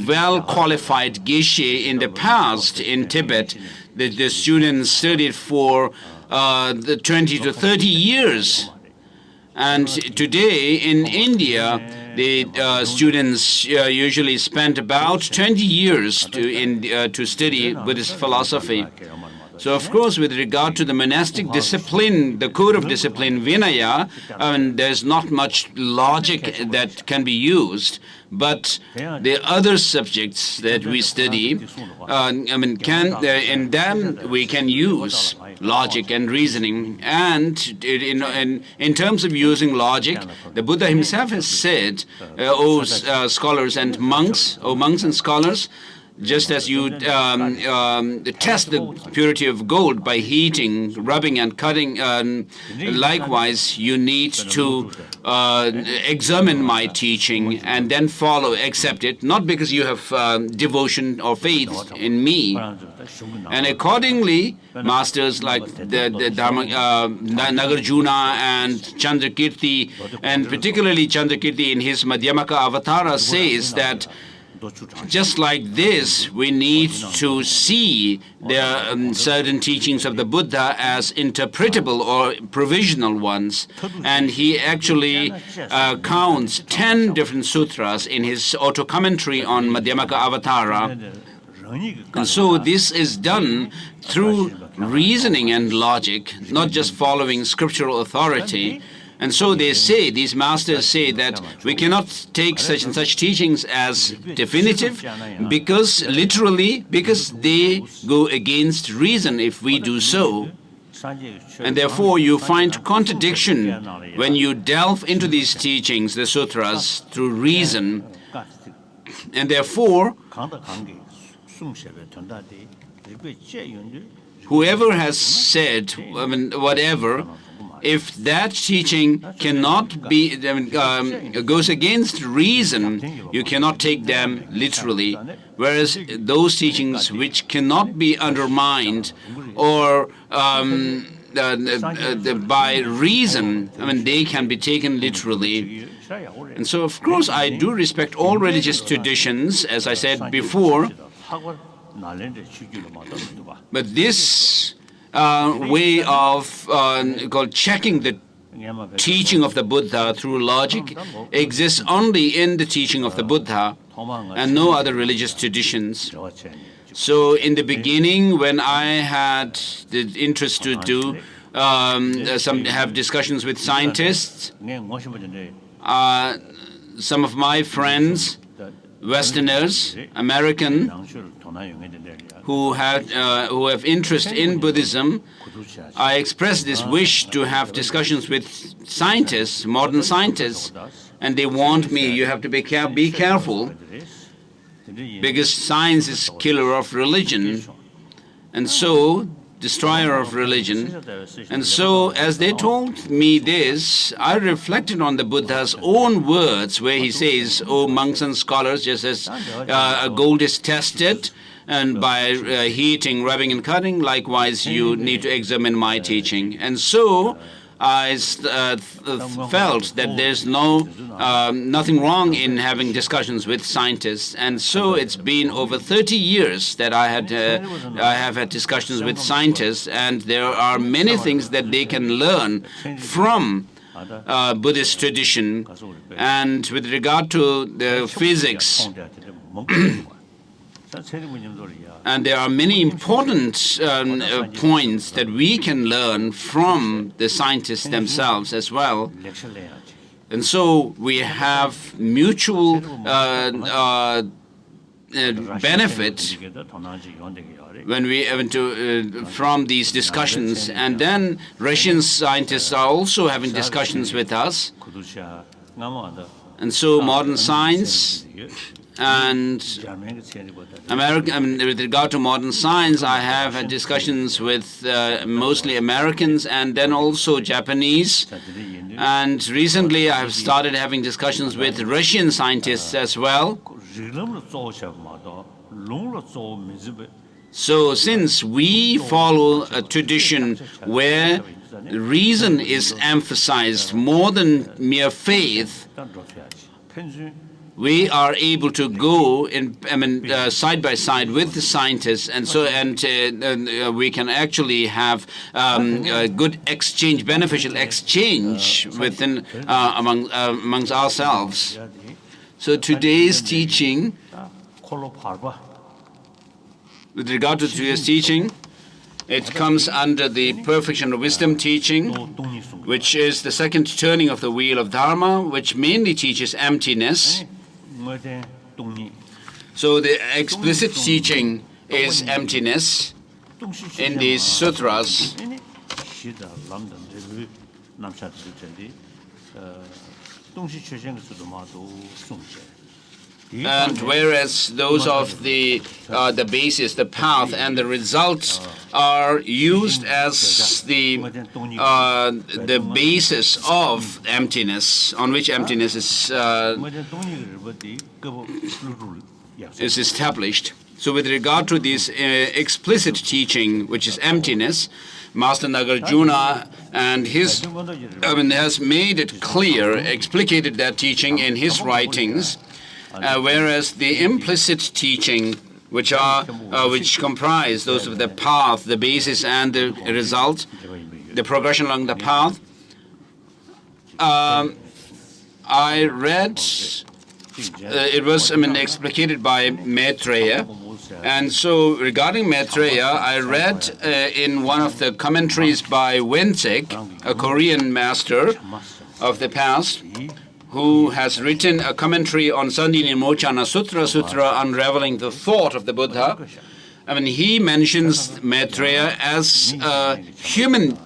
well-qualified geshe in the past in Tibet, the students studied for 20 to 30 years. And today in India, the students usually spend about 20 years to study Buddhist philosophy. So, of course, with regard to the monastic discipline, the code of discipline, Vinaya, there's not much logic that can be used. But the other subjects that we study, in them we can use logic and reasoning. And in terms of using logic, the Buddha himself has said, O scholars and monks, O monks and scholars, just as you test the purity of gold by heating, rubbing, and cutting, likewise, you need to examine my teaching and then follow, accept it, not because you have devotion or faith in me. And accordingly, masters like the Dharma, Nagarjuna and Chandrakirti, and particularly Chandrakirti in his Madhyamaka Avatara says that just like this, we need to see the certain teachings of the Buddha as interpretable or provisional ones. And he actually counts 10 different sutras in his auto-commentary on Madhyamaka Avatara. And so this is done through reasoning and logic, not just following scriptural authority. And so they say, these masters say that we cannot take such and such teachings as definitive because they go against reason if we do so. And therefore you find contradiction when you delve into these teachings, the sutras, through reason. And therefore, whoever has said, whatever, if that teaching cannot be, goes against reason, you cannot take them literally. Whereas those teachings which cannot be undermined or by reason, they can be taken literally. And so, of course, I do respect all religious traditions, as I said before. But this way of called checking the teaching of the Buddha through logic exists only in the teaching of the Buddha and no other religious traditions. So in the beginning, when I had the interest to do have discussions with scientists, some of my friends, Westerners, American, who have interest in Buddhism, I expressed this wish to have discussions with scientists, modern scientists, and they warned me, you have to be careful, because science is killer of religion, and so destroyer of religion. And so as they told me this, I reflected on the Buddha's own words where he says, "O monks and scholars, just as gold is tested, and by heating, rubbing, and cutting, likewise you need to examine my teaching." And so felt that there's nothing wrong in having discussions with scientists, and so it's been over 30 years that I have had discussions with scientists, and there are many things that they can learn from Buddhist tradition. And with regard to the physics, and there are many important points that we can learn from the scientists themselves as well. And so we have mutual benefit when we from these discussions. And then Russian scientists are also having discussions with us. And so modern science and with regard to modern science, I have had discussions with mostly Americans and then also Japanese. And recently I have started having discussions with Russian scientists as well. So since we follow a tradition where reason is emphasized more than mere faith, we are able to go side by side with the scientists, and so we can actually have a good exchange, beneficial exchange within amongst ourselves. So today's teaching, with regard to today's teaching, it comes under the perfection of wisdom teaching, which is the second turning of the wheel of Dharma, which mainly teaches emptiness. So the explicit teaching is emptiness in these sutras. And whereas those of the basis, the path, and the results are used as the basis of emptiness, on which emptiness is established. So with regard to this explicit teaching, which is emptiness, Master Nagarjuna and has made it clear, explicated that teaching in his writings. Whereas the implicit teaching, which comprise those of the path, the basis, and the result, the progression along the path, I read it was explicated by Maitreya, and so regarding Maitreya, I read in one of the commentaries by Wensek, a Korean master of the past, who has written a commentary on Sandini Mochana Sutra unraveling the thought of the Buddha. He mentions Maitreya as a human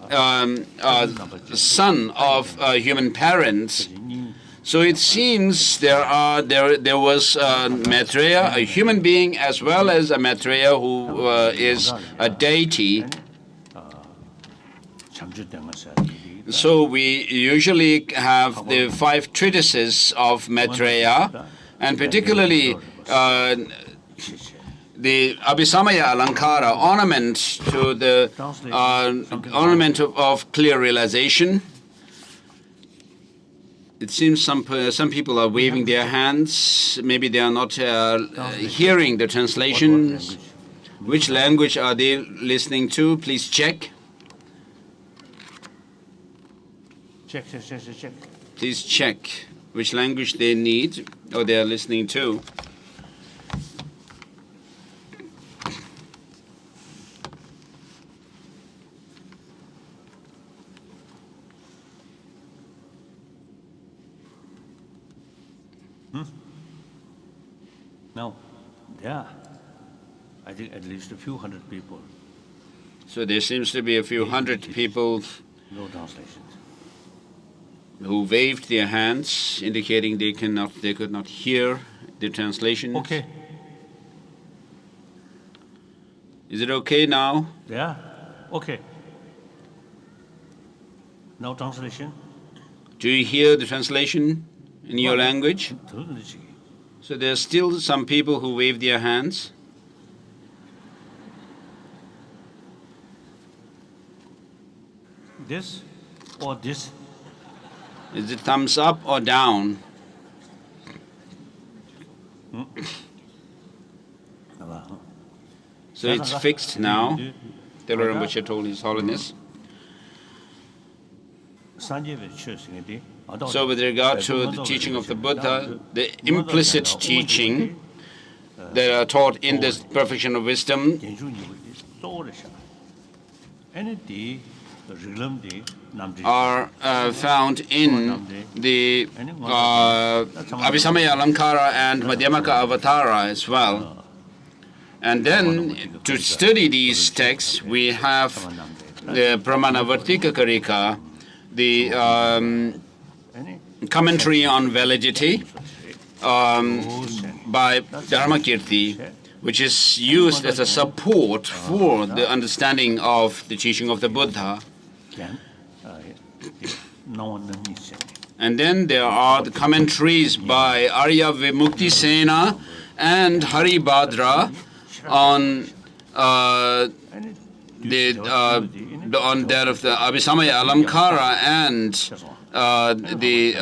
son of human parents. So it seems there was Maitreya, a human being, as well as a Maitreya who is a deity. So we usually have the 5 treatises of Maitreya, and particularly the Abhisamaya Alankara, ornament to the ornament of clear realization. It seems some people are waving their hands. Maybe they are not hearing the translations. Which language are they listening to? Please check. Check. Please check which language they need or they are listening to. No, yeah, I think at least a few hundred people. So there seems to be a few hundred people no translations who waved their hands, indicating they could not hear the translation. Okay. Is it okay now? Yeah. Okay. No translation. Do you hear the translation in your language? So there's still some people who wave their hands. This or this? Is it thumbs up or down? So it's fixed now. Telo Rinpoche told His Holiness. So with regard to the teaching of the Buddha, the implicit teaching that are taught in this perfection of wisdom are found in the Abhisamaya Alankara and Madhyamaka Avatara as well. And then to study these texts, we have the Pramanavartika Karika, the commentary on validity by Dharmakirti, which is used as a support for the understanding of the teaching of the Buddha. And then there are the commentaries by Arya Vimukti Sena and Haribhadra on that of the Abhisamaya Alamkara and the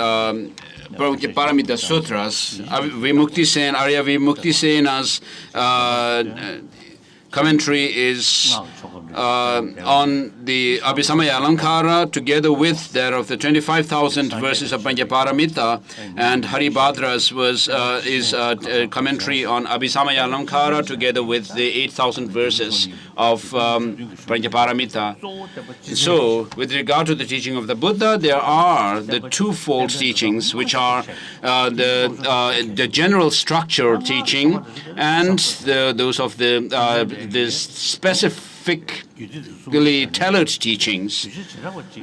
Paramita Sutras. Vimukti Sen, Arya Vimukti Sena's commentary is on the Abhisamaya Alankara together with that of the 25,000 verses of Panchaparamita, and Haribhadra's is a commentary on Abhisamaya Alankara together with the 8,000 verses of Panchaparamita. So, with regard to the teaching of the Buddha, there are the twofold teachings, which are the general structure teaching and those of the specifically tailored teachings.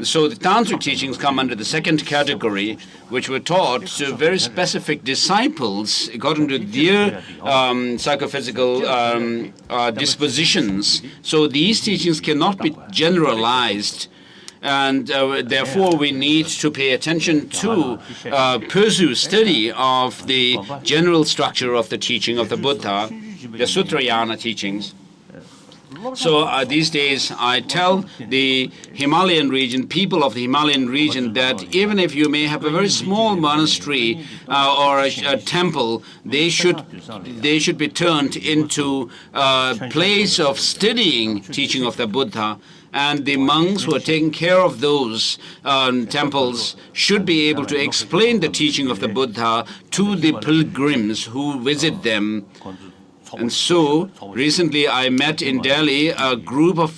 So the tantric teachings come under the second category, which were taught to very specific disciples according to their psychophysical dispositions. So these teachings cannot be generalized. And therefore, we need to pay attention to pursue study of the general structure of the teaching of the Buddha, the Sutrayana teachings. So these days, I tell the Himalayan region, people of the Himalayan region, that even if you may have a very small monastery or a temple, they should be turned into a place of studying teaching of the Buddha. And the monks who are taking care of those temples should be able to explain the teaching of the Buddha to the pilgrims who visit them. And so, recently I met in Delhi a group of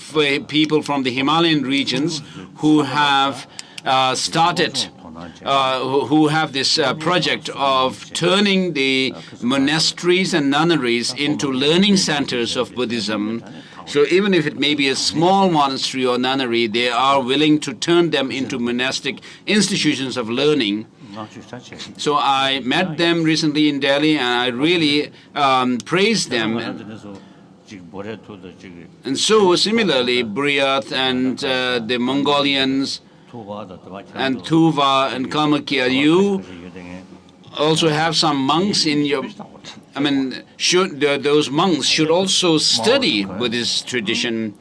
people from the Himalayan regions who have who have this project of turning the monasteries and nunneries into learning centers of Buddhism. So even if it may be a small monastery or nunnery, they are willing to turn them into monastic institutions of learning. So I met them recently in Delhi, and I really praised them. And so similarly, Buryat and the Mongolians and Tuva and Kalmykia, you also have some monks in your... I mean, those monks should also study Buddhist tradition,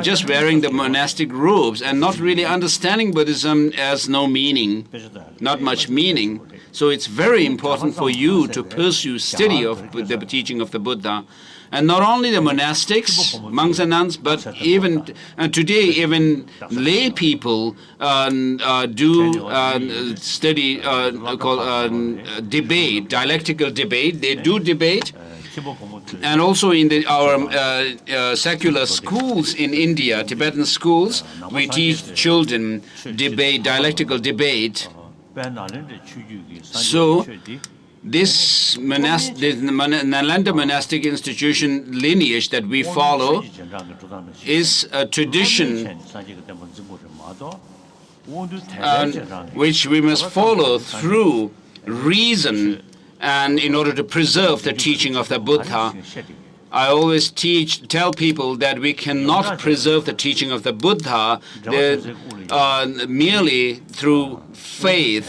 just wearing the monastic robes and not really understanding Buddhism as no meaning, not much meaning. So it's very important for you to pursue study of the teaching of the Buddha. And not only the monastics, monks and nuns, but even today, even lay people do study called debate, dialectical debate. They do debate. And also in our secular schools in India, Tibetan schools, we teach children debate, dialectical debate. So this Nalanda monastic institution lineage that we follow is a tradition which we must follow through reason and in order to preserve the teaching of the Buddha. I always tell people that we cannot preserve the teaching of the Buddha merely through faith,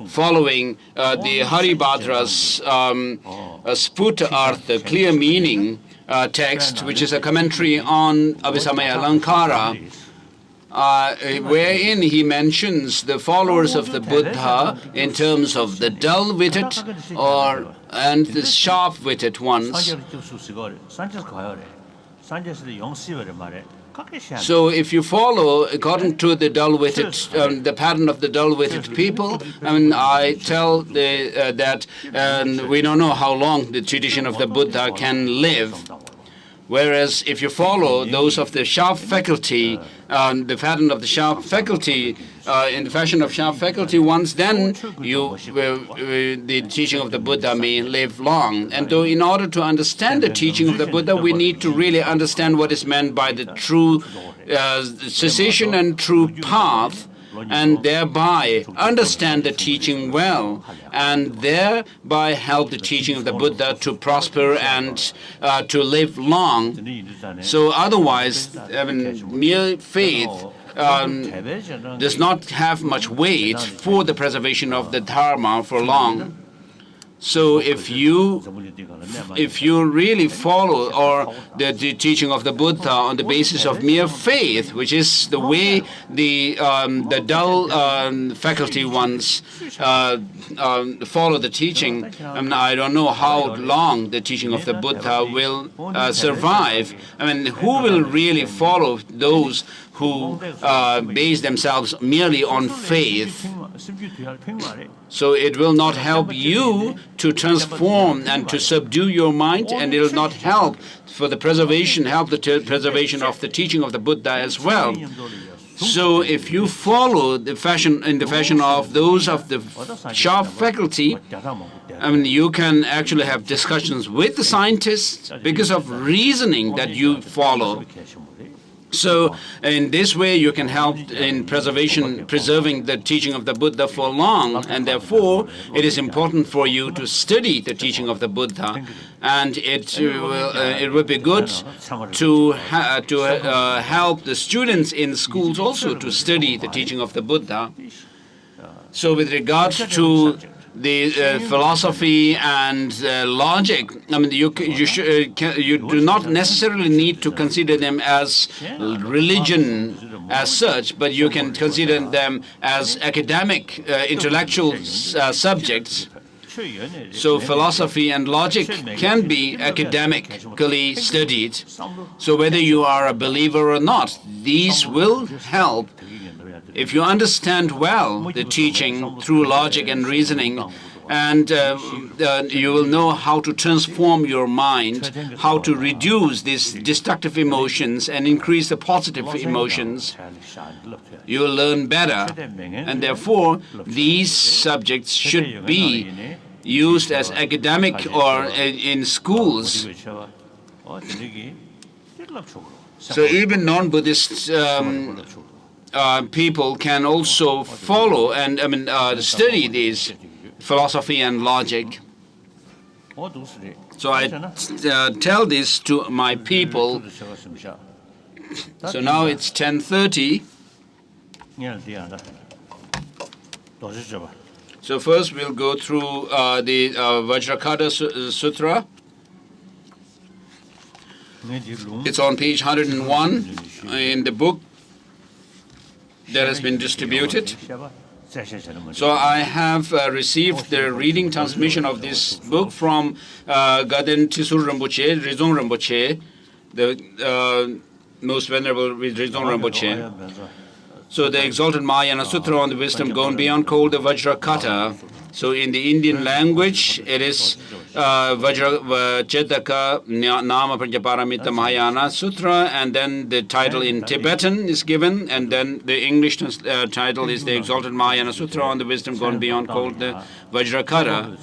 following the Haribhadra's Sputa Artha, clear meaning text, which is a commentary on Abhisamaya Alankara. wherein he mentions the followers of the Buddha in terms of the dull-witted and the sharp-witted ones. So if you follow according to the dull-witted, the pattern of the dull-witted people, I tell that we don't know how long the tradition of the Buddha can live. Whereas if you follow those of the sharp faculty, the pattern of the sharp faculty, in the fashion of sharp faculty ones, then the teaching of the Buddha may live long. And though in order to understand the teaching of the Buddha, we need to really understand what is meant by the true cessation and true path, and thereby understand the teaching well, and thereby help the teaching of the Buddha to prosper and to live long. So otherwise, mere faith does not have much weight for the preservation of the Dharma for long. So if you really follow the teaching of the Buddha on the basis of mere faith, which is the way the dull faculty ones follow the teaching, I don't know how long the teaching of the Buddha will survive. Who will really follow those who base themselves merely on faith? So it will not help you to transform and to subdue your mind, and it will not help the preservation of the teaching of the Buddha as well. So if you follow the fashion of those of the sharp faculty, you can actually have discussions with the scientists because of reasoning that you follow. So in this way you can help in preserving the teaching of the Buddha for long, and therefore it is important for you to study the teaching of the Buddha, and it will be good to help the students in schools also to study the teaching of the Buddha. So with regard to the philosophy and logic, you do not necessarily need to consider them as religion as such, but you can consider them as academic, intellectual subjects. So philosophy and logic can be academically studied. So whether you are a believer or not, these will help. If you understand well the teaching through logic and reasoning, and you will know how to transform your mind, how to reduce these destructive emotions and increase the positive emotions, you will learn better. And therefore, these subjects should be used as academic or in schools. So even non-Buddhist people can also follow and study these philosophy and logic. So I tell this to my people. So now it's 10:30. So first we'll go through the Vajrakata Sutra. It's on page 101 in the book that has been distributed. So I have received the reading transmission of this book from Gaden Tisur Rinpoche, Rizong Rinpoche, the most venerable Rizong Rinpoche. So the Exalted Mahayana Sutra on the Wisdom Gone Beyond, called the Vajrakata. So in the Indian language, it is Vajrakata Nama Pranjaparamita Mahayana Sutra, and then the title in Tibetan is given, and then the English title is the Exalted Mahayana Sutra on the Wisdom Gone Beyond, called the Vajrakata.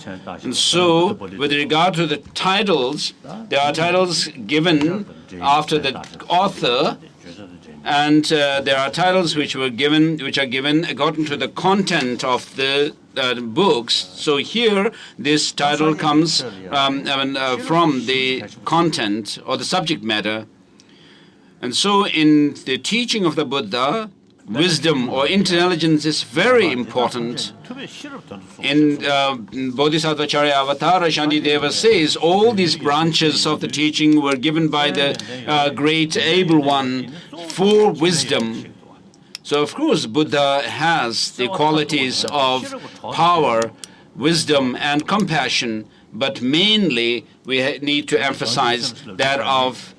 And so, with regard to the titles, there are titles given after the author, and there are titles which are given according to the content of the books. So here, this title comes from the content or the subject matter. And so in the teaching of the Buddha, wisdom or intelligence is very important. In Bodhisattvacharya Avatara, Shantideva says all these branches of the teaching were given by the great able one for wisdom. So, of course, Buddha has the qualities of power, wisdom, and compassion, but mainly we need to emphasize that of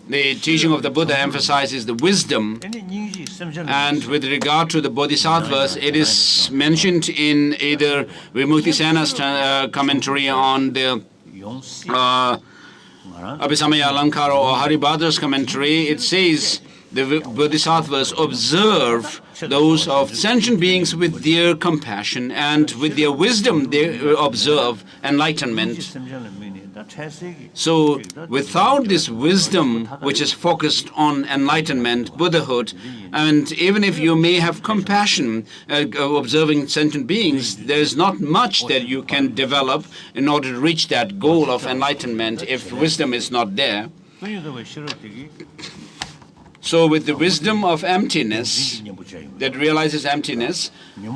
the teaching of the Buddha emphasizes the wisdom. And with regard to the Bodhisattvas, it is mentioned in either Vimukti Sena's commentary on the Abhisamaya Alankara or Haribhadra's commentary. It says the Bodhisattvas observe those of sentient beings with their compassion, and with their wisdom they observe enlightenment. So without this wisdom, which is focused on enlightenment, Buddhahood, and even if you may have compassion observing sentient beings, there is not much that you can develop in order to reach that goal of enlightenment if wisdom is not there. So with the wisdom of emptiness, that realizes emptiness,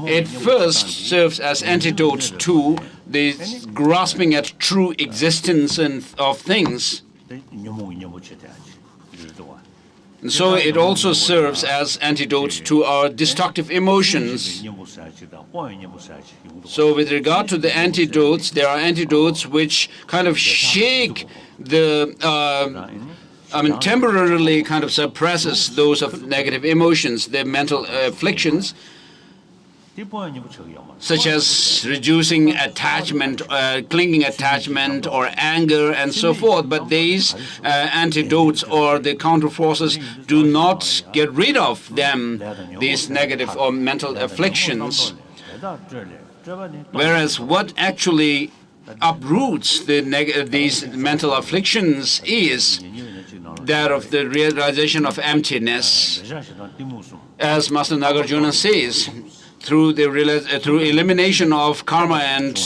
it first serves as antidote to the grasping at true existence of things. And so it also serves as antidote to our destructive emotions. So with regard to the antidotes, there are antidotes which kind of shake the temporarily kind of suppresses those of negative emotions, the mental afflictions, such as reducing attachment, clinging attachment, or anger, and so forth. But these antidotes or the counterforces do not get rid of them, these negative or mental afflictions. Whereas what actually uproots these mental afflictions is that of the realization of emptiness. As Master Nagarjuna says, through elimination of karma and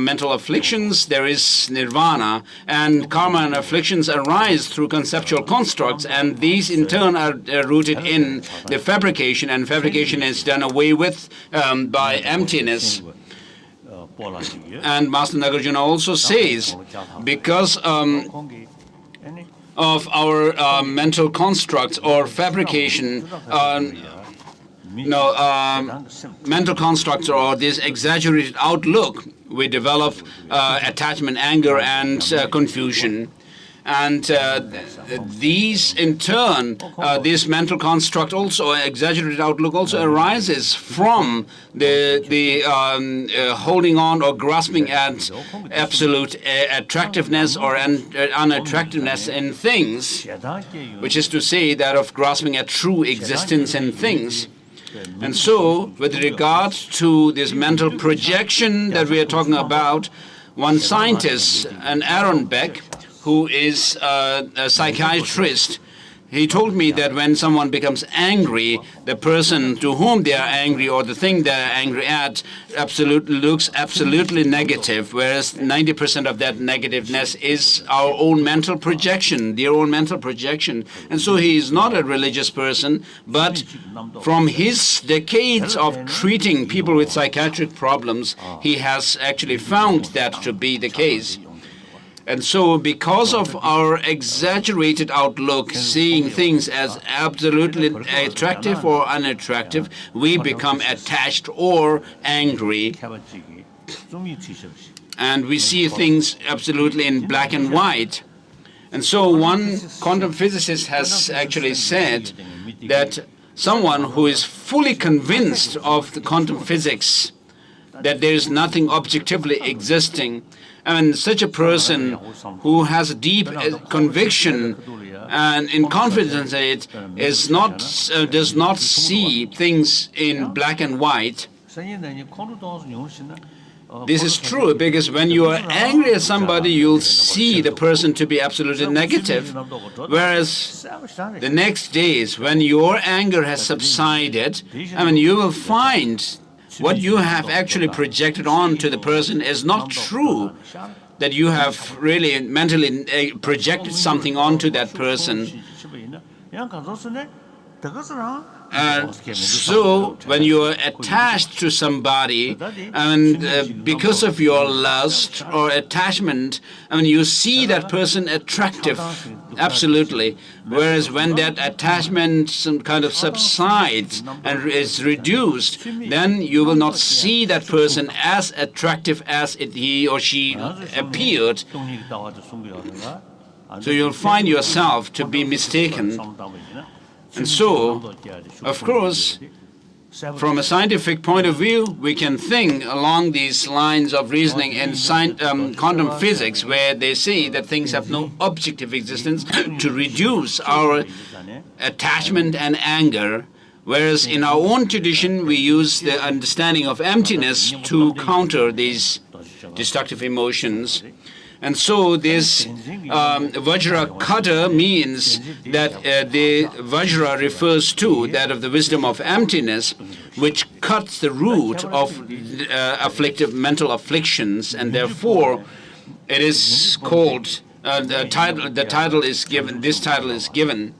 mental afflictions, there is nirvana, and karma and afflictions arise through conceptual constructs, and these in turn are rooted in the fabrication, and fabrication is done away with by emptiness. And Master Nagarjuna also says, because of our mental constructs or fabrication, mental constructs or this exaggerated outlook, we develop attachment, anger, and confusion. And these, in turn, this mental construct also, exaggerated outlook also arises from the holding on or grasping at absolute attractiveness or unattractiveness in things, which is to say that of grasping at true existence in things. And so, with regard to this mental projection that we are talking about, one scientist, an Aaron Beck, who is a psychiatrist, he told me that when someone becomes angry, the person to whom they are angry or the thing they are angry at looks absolutely negative, whereas 90% of that negativeness is our own mental projection, their own mental projection. And so he is not a religious person, but from his decades of treating people with psychiatric problems, he has actually found that to be the case. And so because of our exaggerated outlook, seeing things as absolutely attractive or unattractive, we become attached or angry. And we see things absolutely in black and white. And so one quantum physicist has actually said that someone who is fully convinced of the quantum physics, that there is nothing objectively existing, and such a person who has a deep conviction and in confidence in it is not does not see things in black and white. This is true because when you are angry at somebody, you'll see the person to be absolutely negative. Whereas the next days, when your anger has subsided, you will find what you have actually projected onto the person is not true, that you have really mentally projected something onto that person. So when you are attached to somebody, and because of your lust or attachment, you see that person attractive, absolutely. Whereas when that attachment kind of subsides and is reduced, then you will not see that person as attractive as he or she appeared. So you'll find yourself to be mistaken. And so, of course, from a scientific point of view, we can think along these lines of reasoning in quantum physics, where they say that things have no objective existence, to reduce our attachment and anger. Whereas in our own tradition, we use the understanding of emptiness to counter these destructive emotions. And so this Vajra Kata means that the Vajra refers to that of the wisdom of emptiness, which cuts the root of afflictive mental afflictions, and therefore it is called, the title is given, this title is given.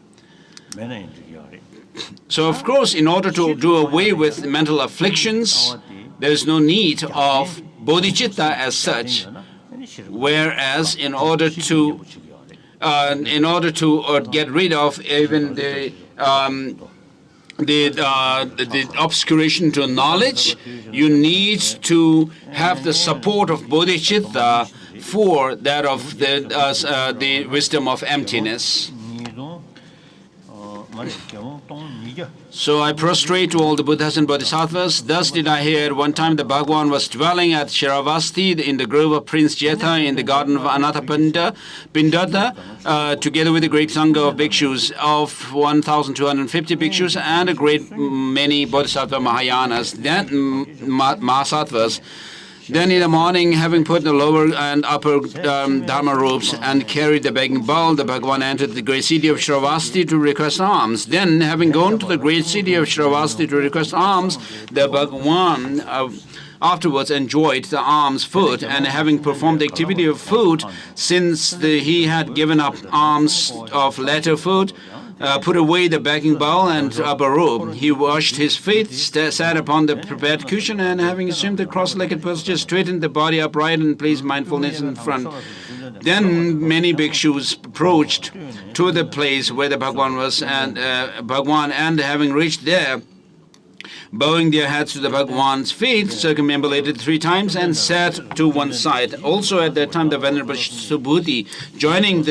So of course, in order to do away with mental afflictions, there is no need of bodhicitta as such. Whereas in order to get rid of even the obscuration to knowledge, you need to have the support of bodhicitta for that of the wisdom of emptiness. So I prostrate to all the Buddhas and Bodhisattvas. Thus did I hear at one time the Bhagavan was dwelling at Shiravasti in the grove of Prince Jetha in the garden of Anathapindata, together with a great Sangha of bhikshus of 1,250 bhikshus and a great many Bodhisattva Mahayanas, Mahasattvas. Then in the morning, having put the lower and upper Dharma robes and carried the begging bowl, the Bhagavan entered the great city of Shiravasti to request alms. Then, having gone to the great city of Shiravasti to request alms, the Bhagavan afterwards enjoyed the alms food, and having performed the activity of food, since he had given up alms of latter food, put away the begging bowl and upper robe. He washed his feet, sat upon the prepared cushion, and having assumed the cross-legged posture, straightened the body upright and placed mindfulness in front. Then many bhikshus approached to the place where the Bhagavan was, and and having reached there, bowing their heads to the Bhagavan's feet, circumambulated 3 times and sat to one side. Also at that time, the Venerable Subhuti, joining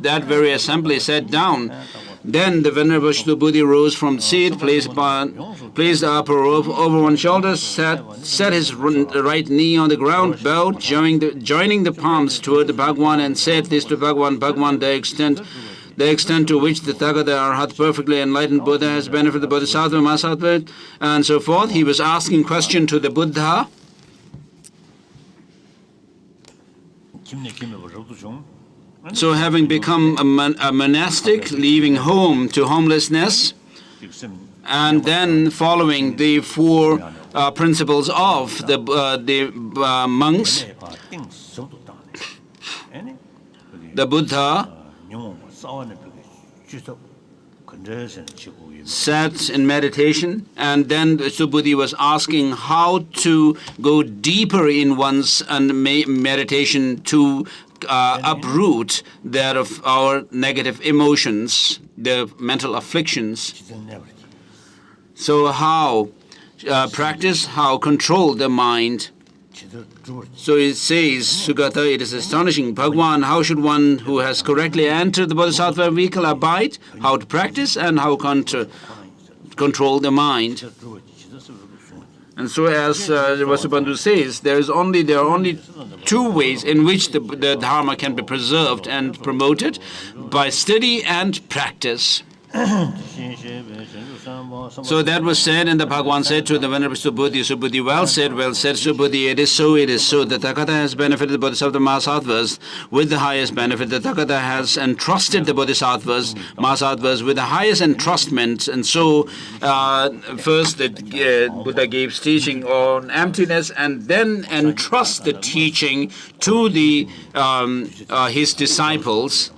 that very assembly, sat down. Then the Venerable Subhuti rose from the seat, placed the upper robe over one shoulder, set his right knee on the ground, bowed, joining the palms toward the Bhagavan, and said this to Bhagavan: Bhagavan, the extent to which the Tathagata Arhat, perfectly enlightened Buddha, has benefited the Bodhisattva, Mahasattva, and so forth. He was asking question to the Buddha. So having become a monastic, leaving home to homelessness, and then following the 4 principles of the monks, the Buddha sat in meditation, and then Subhuti was asking how to go deeper in one's meditation to uproot that of our negative emotions, the mental afflictions. So how practice, how control the mind. So it says, Sugata, it is astonishing. Bhagavan, how should one who has correctly entered the Bodhisattva vehicle abide? How to practice and how control the mind. And so as Vasubandhu says, there are only 2 ways in which the Dharma can be preserved and promoted: by study and practice. So that was said, and the Bhagavan said to the Venerable Subhuti, Subhuti, well said, Subhuti, it is so. The Tathagata has benefited the Bodhisattva Mahasattvas with the highest benefit. The Tathagata has entrusted the Bodhisattvas, Mahasattvas, with the highest entrustment. And so, first the Buddha gave teaching on emptiness, and then entrust the teaching to his disciples.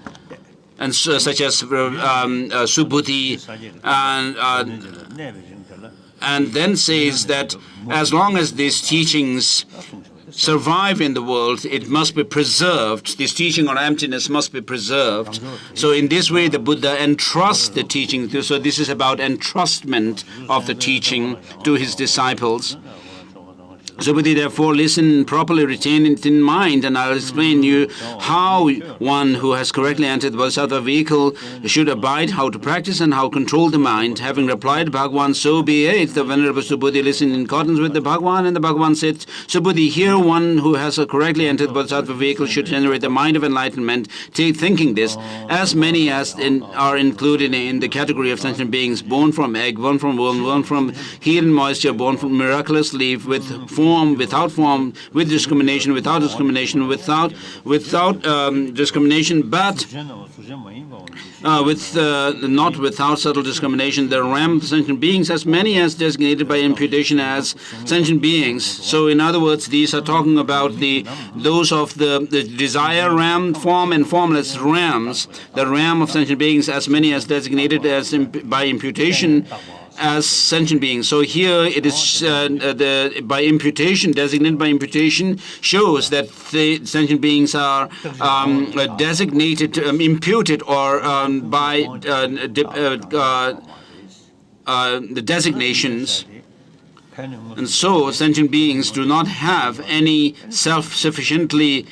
and such as Subhuti, and then says that as long as these teachings survive in the world, it must be preserved. This teaching on emptiness must be preserved. So in this way, the Buddha entrusts the teaching. So this is about entrustment of the teaching to his disciples. Subhuti, therefore, listen properly, retain it in mind, and I'll explain you how one who has correctly entered the Bodhisattva vehicle should abide, how to practice, and how to control the mind. Having replied, Bhagwan, so be it. The Venerable Subhuti listened in accordance with the Bhagwan, and the Bhagwan said, Subhuti, here one who has correctly entered the Bodhisattva vehicle should generate the mind of enlightenment, thinking this. As many as are included in the category of sentient beings, born from egg, born from womb, born from heat and moisture, born from miraculous leaf, with form, without form, with discrimination, without discrimination, without discrimination, but not without subtle discrimination, the realm of sentient beings, as many as designated by imputation as sentient beings. So, in other words, these are talking about those of the desire realm, form and formless realms, the realm of sentient beings, as many as designated as by imputation as sentient beings. So here it is by imputation, designated by imputation, shows that the sentient beings are designated, imputed, or by the designations. And so sentient beings do not have any self-sufficiently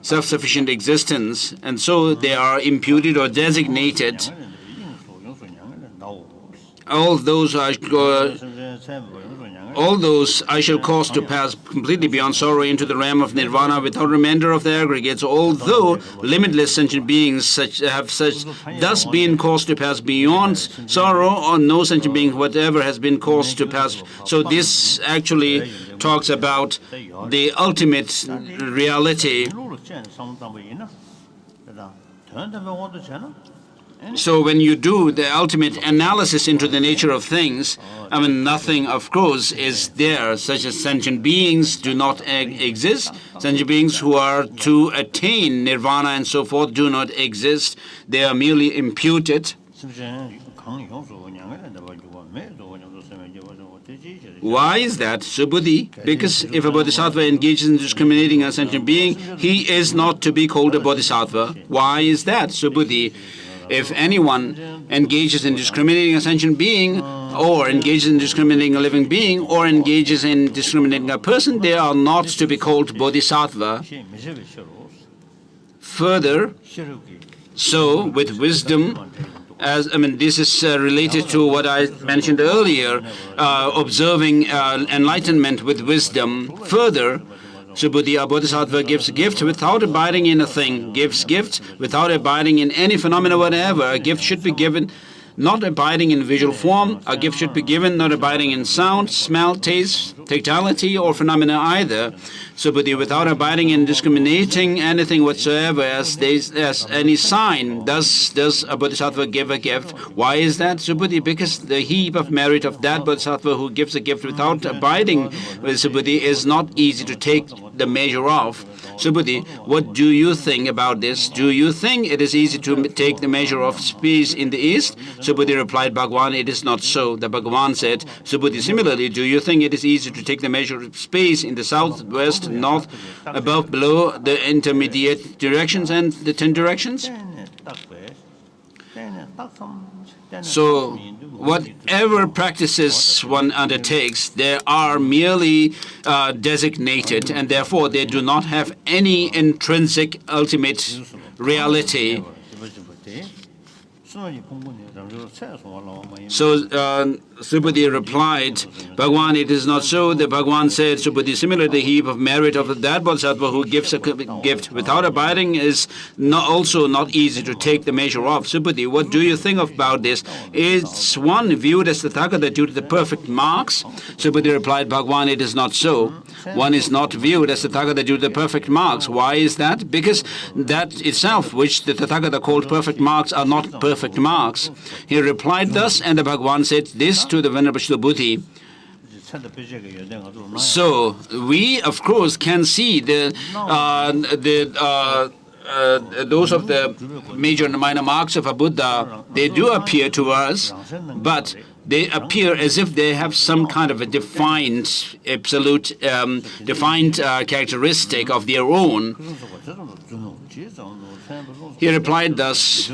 self-sufficient existence, and so they are imputed or designated. All those I shall cause to pass completely beyond sorrow into the realm of nirvana without remainder of the aggregates. Although limitless sentient beings have thus been caused to pass beyond sorrow, or no sentient being whatever has been caused to pass. So this actually talks about the ultimate reality. So when you do the ultimate analysis into the nature of things, I mean, nothing, of course, is there, such as sentient beings do not exist. Sentient beings who are to attain nirvana and so forth do not exist. They are merely imputed. Why is that, Subhuti? Because if a bodhisattva engages in discriminating a sentient being, he is not to be called a bodhisattva. Why is that, Subhuti? If anyone engages in discriminating a sentient being, or engages in discriminating a living being, or engages in discriminating a person, they are not to be called bodhisattva. Further, so with wisdom, this is related to what I mentioned earlier, observing enlightenment with wisdom. Further, Subhuti, a bodhisattva gives gift without abiding in a thing, gives gift without abiding in any phenomena whatever. A gift should be given not abiding in visual form. A gift should be given not abiding in sound, smell, taste, tactility, or phenomena either. Subhuti, without abiding in discriminating anything whatsoever as any sign, does a bodhisattva give a gift. Why is that, Subhuti? Because the heap of merit of that bodhisattva who gives a gift without abiding with Subhuti is not easy to take the measure of. Subhuti, what do you think about this? Do you think it is easy to take the measure of space in the east? Subhuti replied, Bhagwan, it is not so. The Bhagwan said, Subhuti, similarly, do you think it is easy to take the measure of space in the south, west, north, above, below, the intermediate directions and the 10 directions? So, whatever practices one undertakes, they are merely designated, and therefore they do not have any intrinsic ultimate reality. So Subhuti replied, Bhagwan, it is not so. The Bhagwan said, Subhuti, similarly, the heap of merit of that bodhisattva who gives a gift without abiding is also not easy to take the measure of. Subhuti, what do you think about this? Is one viewed as the Tathagata due to the perfect marks? Subhuti replied, Bhagwan, it is not so. One is not viewed as the Tathagata due to the perfect marks. Why is that? Because that itself, which the Tathagata called perfect marks, are not perfect marks. He replied thus, and the Bhagwan said this to the Venerable Subhuti. So we, of course, can see those of the major and minor marks of a Buddha. They do appear to us, but they appear as if they have some kind of a defined, absolute, defined characteristic of their own. He replied thus,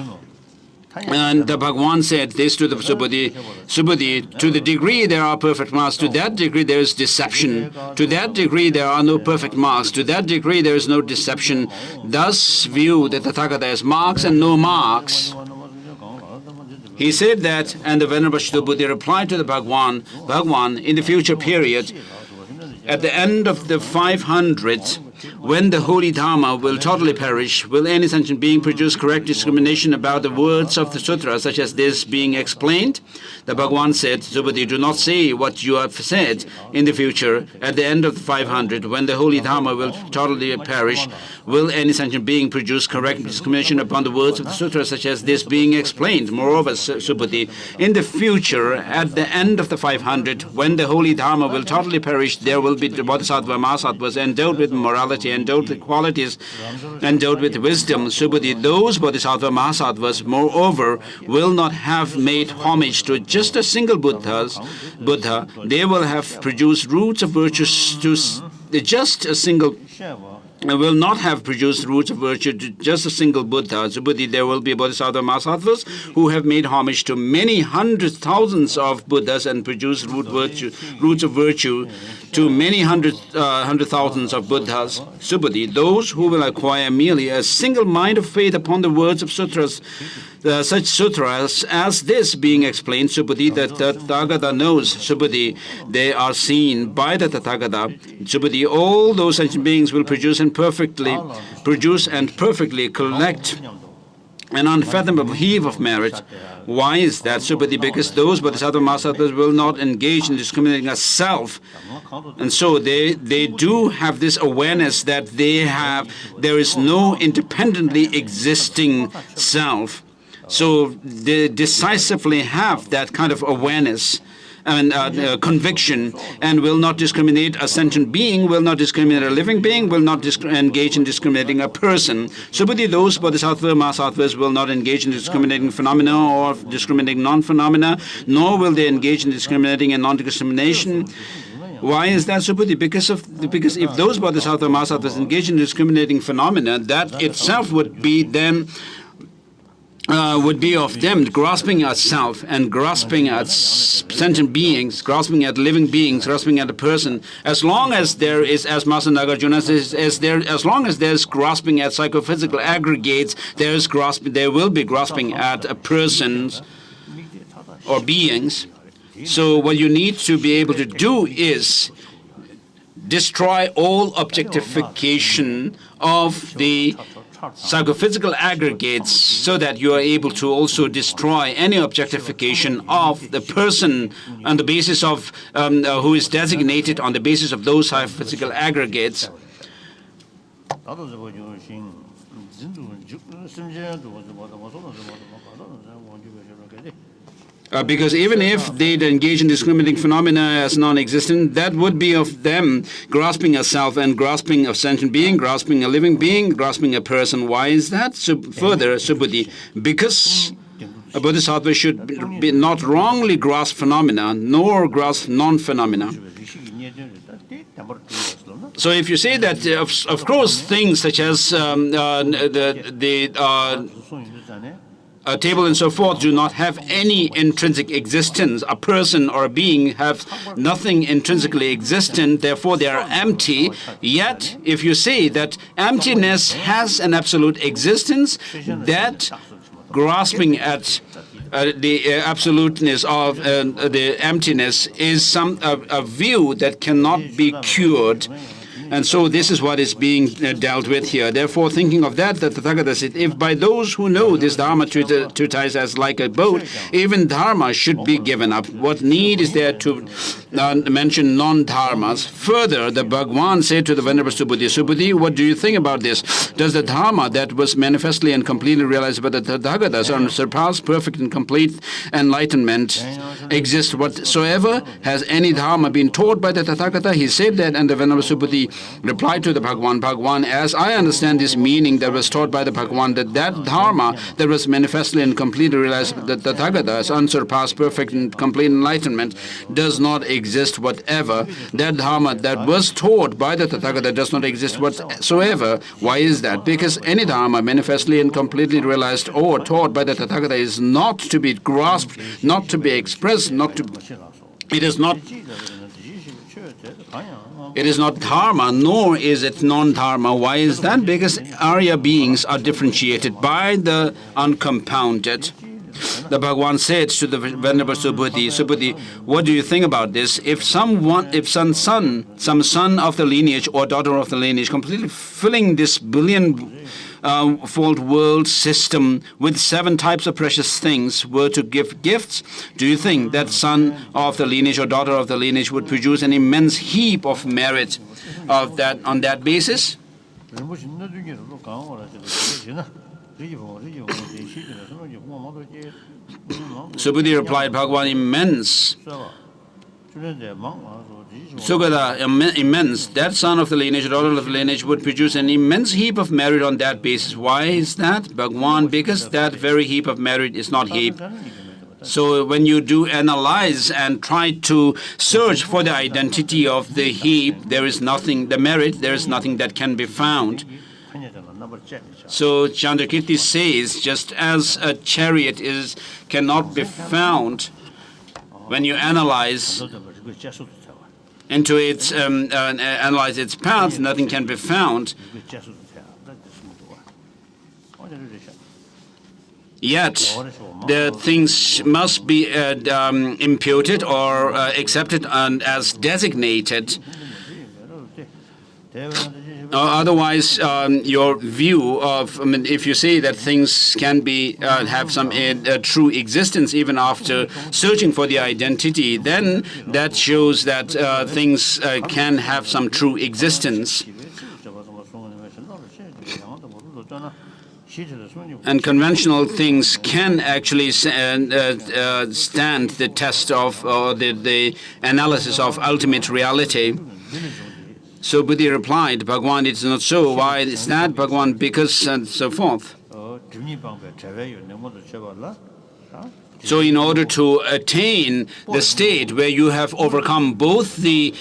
and the Bhagavan said this to the Subhuti: Subhuti, to the degree there are perfect marks, to that degree there is deception. To that degree there are no perfect marks. To that degree there is no deception. Thus view the Tathagata as marks and no marks. He said that, and the Venerable Subhuti replied to the Bhagavan, Bhagavan, in the future period, at the end of the 500, when the holy Dharma will totally perish, will any sentient being produce correct discrimination about the words of the sutra, such as this being explained? The Bhagavan said, Subhuti, do not say what you have said. In the future, at the end of the 500, when the holy Dharma will totally perish, will any sentient being produce correct discrimination upon the words of the sutra, such as this being explained? Moreover, Subhuti, in the future, at the end of the 500, when the holy Dharma will totally perish, there will be the Bodhisattva, Mahasattvas, endowed with morality, endowed with qualities, endowed with wisdom. Subhuti, those Bodhisattva, Mahasattvas, moreover, will not have made homage to just a single Buddha. They will have produced roots of virtues to just a single will not have produced roots of virtue to just a single Buddha. Subhuti, there will be Bodhisattva Mahasattvas who have made homage to many hundred thousands of Buddhas and produced roots of virtue to many hundred thousands of Buddhas. Subhuti, those who will acquire merely a single mind of faith upon the words of sutras, such sutras as this being explained, Subhuti, that the Tathagata knows. Subhuti, they are seen by the Tathagata. Subhuti, all those sentient beings will produce and perfectly collect an unfathomable heap of merit. Why is that, Subhuti? Because those Bodhisattva Mahasattvas will not engage in discriminating as self. And so they do have this awareness that there is no independently existing self. So they decisively have that kind of awareness and conviction, and will not discriminate a sentient being, will not discriminate a living being, will not engage in discriminating a person. Subhuti, those Bodhisattva Mahasattvas will not engage in discriminating phenomena or discriminating non-phenomena, nor will they engage in discriminating and non-discrimination. Why is that, Subhuti? Because if those Bodhisattva Mahasattvas engage in discriminating phenomena, that itself would be of them grasping at self and grasping at sentient beings, grasping at living beings, grasping at a person. As long as there is, as Master Nagarjuna says, as long as there's grasping at psychophysical aggregates, there will be grasping at persons or beings. So what you need to be able to do is destroy all objectification of the psychophysical aggregates, so that you are able to also destroy any objectification of the person on the basis of who is designated on the basis of those psychophysical aggregates. Because even if they engage in discriminating phenomena as non-existent, that would be of them grasping a self and grasping a sentient being, grasping a living being, grasping a person. Why is that? So further, Subhuti, because a bodhisattva should be not wrongly grasp phenomena, nor grasp non-phenomena. So if you say that, of course, things such as a table and so forth do not have any intrinsic existence. A person or a being have nothing intrinsically existent, therefore they are empty. Yet, if you say that emptiness has an absolute existence, that grasping at the absoluteness of the emptiness is a view that cannot be cured. And so this is what is being dealt with here. Therefore, thinking of that, the Tathagata said, if by those who know this Dharma treatise as like a boat, even Dharma should be given up, what need is there to mention non-Dharmas? Further, the Bhagwan said to the Venerable Subhuti, Subhuti, what do you think about this? Does the Dharma that was manifestly and completely realized by the Tathagatas on surpassed perfect and complete enlightenment exist whatsoever? Has any Dharma been taught by the Tathagata? He said that, and the Venerable Subhuti replied to the Bhagwan, Bhagwan, as I understand this meaning that was taught by the Bhagwan, that Dharma that was manifestly and completely realized by the Tathagatas, unsurpassed perfect and complete enlightenment, does not exist whatever. That Dharma that was taught by the Tathagata does not exist whatsoever. Why is that? Because any Dharma manifestly and completely realized or taught by the Tathagata is not to be grasped, not to be expressed, it is not Dharma, nor is it non-Dharma. Why is that? Because Arya beings are differentiated by the uncompounded. The Bhagwan said to the Venerable Subhuti, Subhuti, what do you think about this? If some son of the lineage or daughter of the lineage completely filling this billion-fold world system with 7 types of precious things were to give gifts, do you think that son of the lineage or daughter of the lineage would produce an immense heap of merit on that basis? Subhuti replied, Bhagwan, immense. Sugata, immense. That son of the lineage, daughter of the lineage, would produce an immense heap of merit on that basis. Why is that? Bhagwan, because that very heap of merit is not heap. So when you do analyze and try to search for the identity of the heap, there is nothing, the merit, there is nothing that can be found. So Chandrakirti says, just as a chariot cannot be found when you analyze into its analyze its path, nothing can be found. Yet the things must be imputed or accepted as designated. Otherwise, your view of, if you say that things can be have some true existence even after searching for the identity, then that shows that things can have some true existence. And conventional things can actually stand the test of the analysis of ultimate reality. So Buddha replied, Bhagwan, it's not so. Why is that, Bhagwan? Because, and so forth. So in order to attain the state where you have overcome both the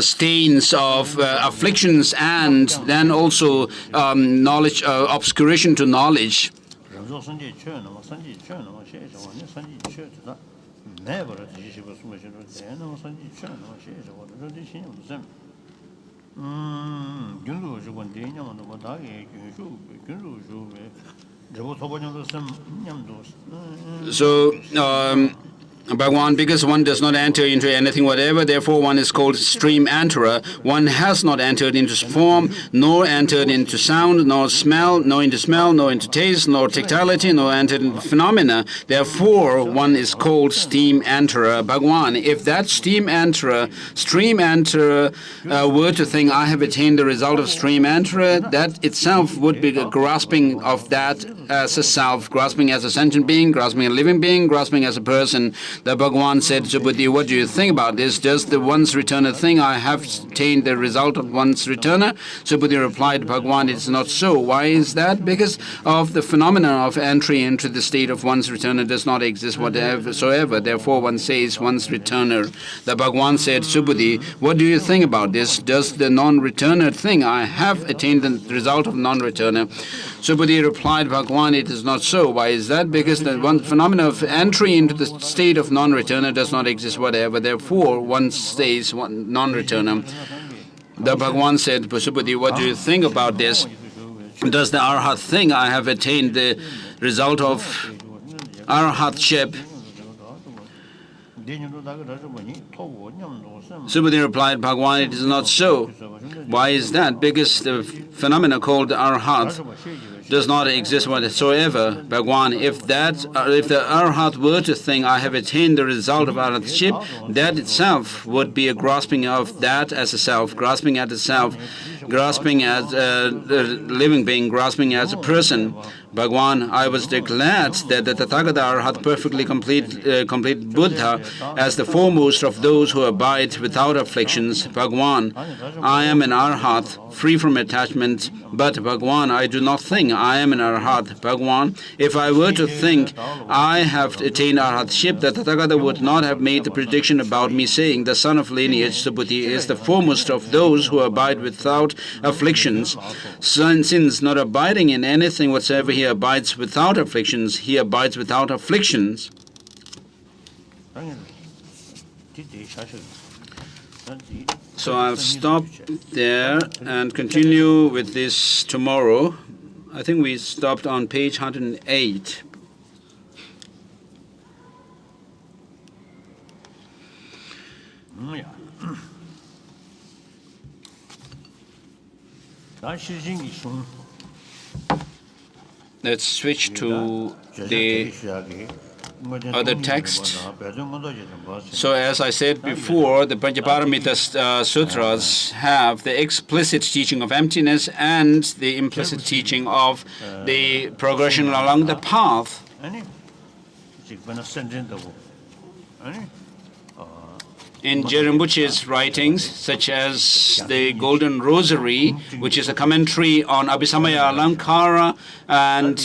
stains of afflictions and then also knowledge, obscuration to knowledge, so Bhagwan, because one does not enter into anything whatever, therefore one is called stream enterer. One has not entered into form, nor entered into sound, nor into smell, nor into taste, nor tactility, nor entered into phenomena. Therefore one is called steam enterer. Bhagwan, if that stream enterer were to think, I have attained the result of stream enterer, that itself would be a grasping of that as a self, grasping as a sentient being, grasping a living being, grasping as a person. The Bhagwan said to Buddha, what do you think about this? Does the once returner think I have attained the result of once returner? So Buddha replied, Bhagwan, it's not so. Why is that? Because of the phenomenon of entry into the state of once returner does not exist whatsoever. Therefore one says once returner. The Bhagwan said, Subhuti, what do you think about this? Does the non-returner think I have attained the result of non-returner? Subhuti replied, Bhagwan, it is not so. Why is that? Because the one phenomenon of entry into the state of non-returner does not exist whatever. Therefore, one stays non-returner. The Bhagwan said, Subhuti, what do you think about this? Does the Arhat think I have attained the result of Arhatship? Subhuti replied, Bhagwan, it is not so. Why is that? Because the phenomena called Arhat does not exist whatsoever. Bhagwan, if the Arhat were to think I have attained the result of Arhatship, that itself would be a grasping of that as a self, grasping at the self, grasping as a living being, grasping as a person. Bhagwan, I was glad that the Tathagata Arhat perfectly complete Buddha as the foremost of those who abide without afflictions. Bhagwan, I am an Arhat, free from attachment, but Bhagwan, I do not think I am an Arhat. Bhagwan, if I were to think I have attained Arhatship, the Tathagata would not have made the prediction about me saying, the son of lineage, Subhuti, is the foremost of those who abide without afflictions. Since not abiding in anything whatsoever, he abides without afflictions. He abides without afflictions. So I'll stop there and continue with this tomorrow. I think we stopped on page 108. Let's switch to the other text. So as I said before, the Panchaparamita Sutras have the explicit teaching of emptiness and the implicit teaching of the progression along the path. In Rinpoche's writings, such as the Golden Rosary, which is a commentary on Abhisamaya Alankara and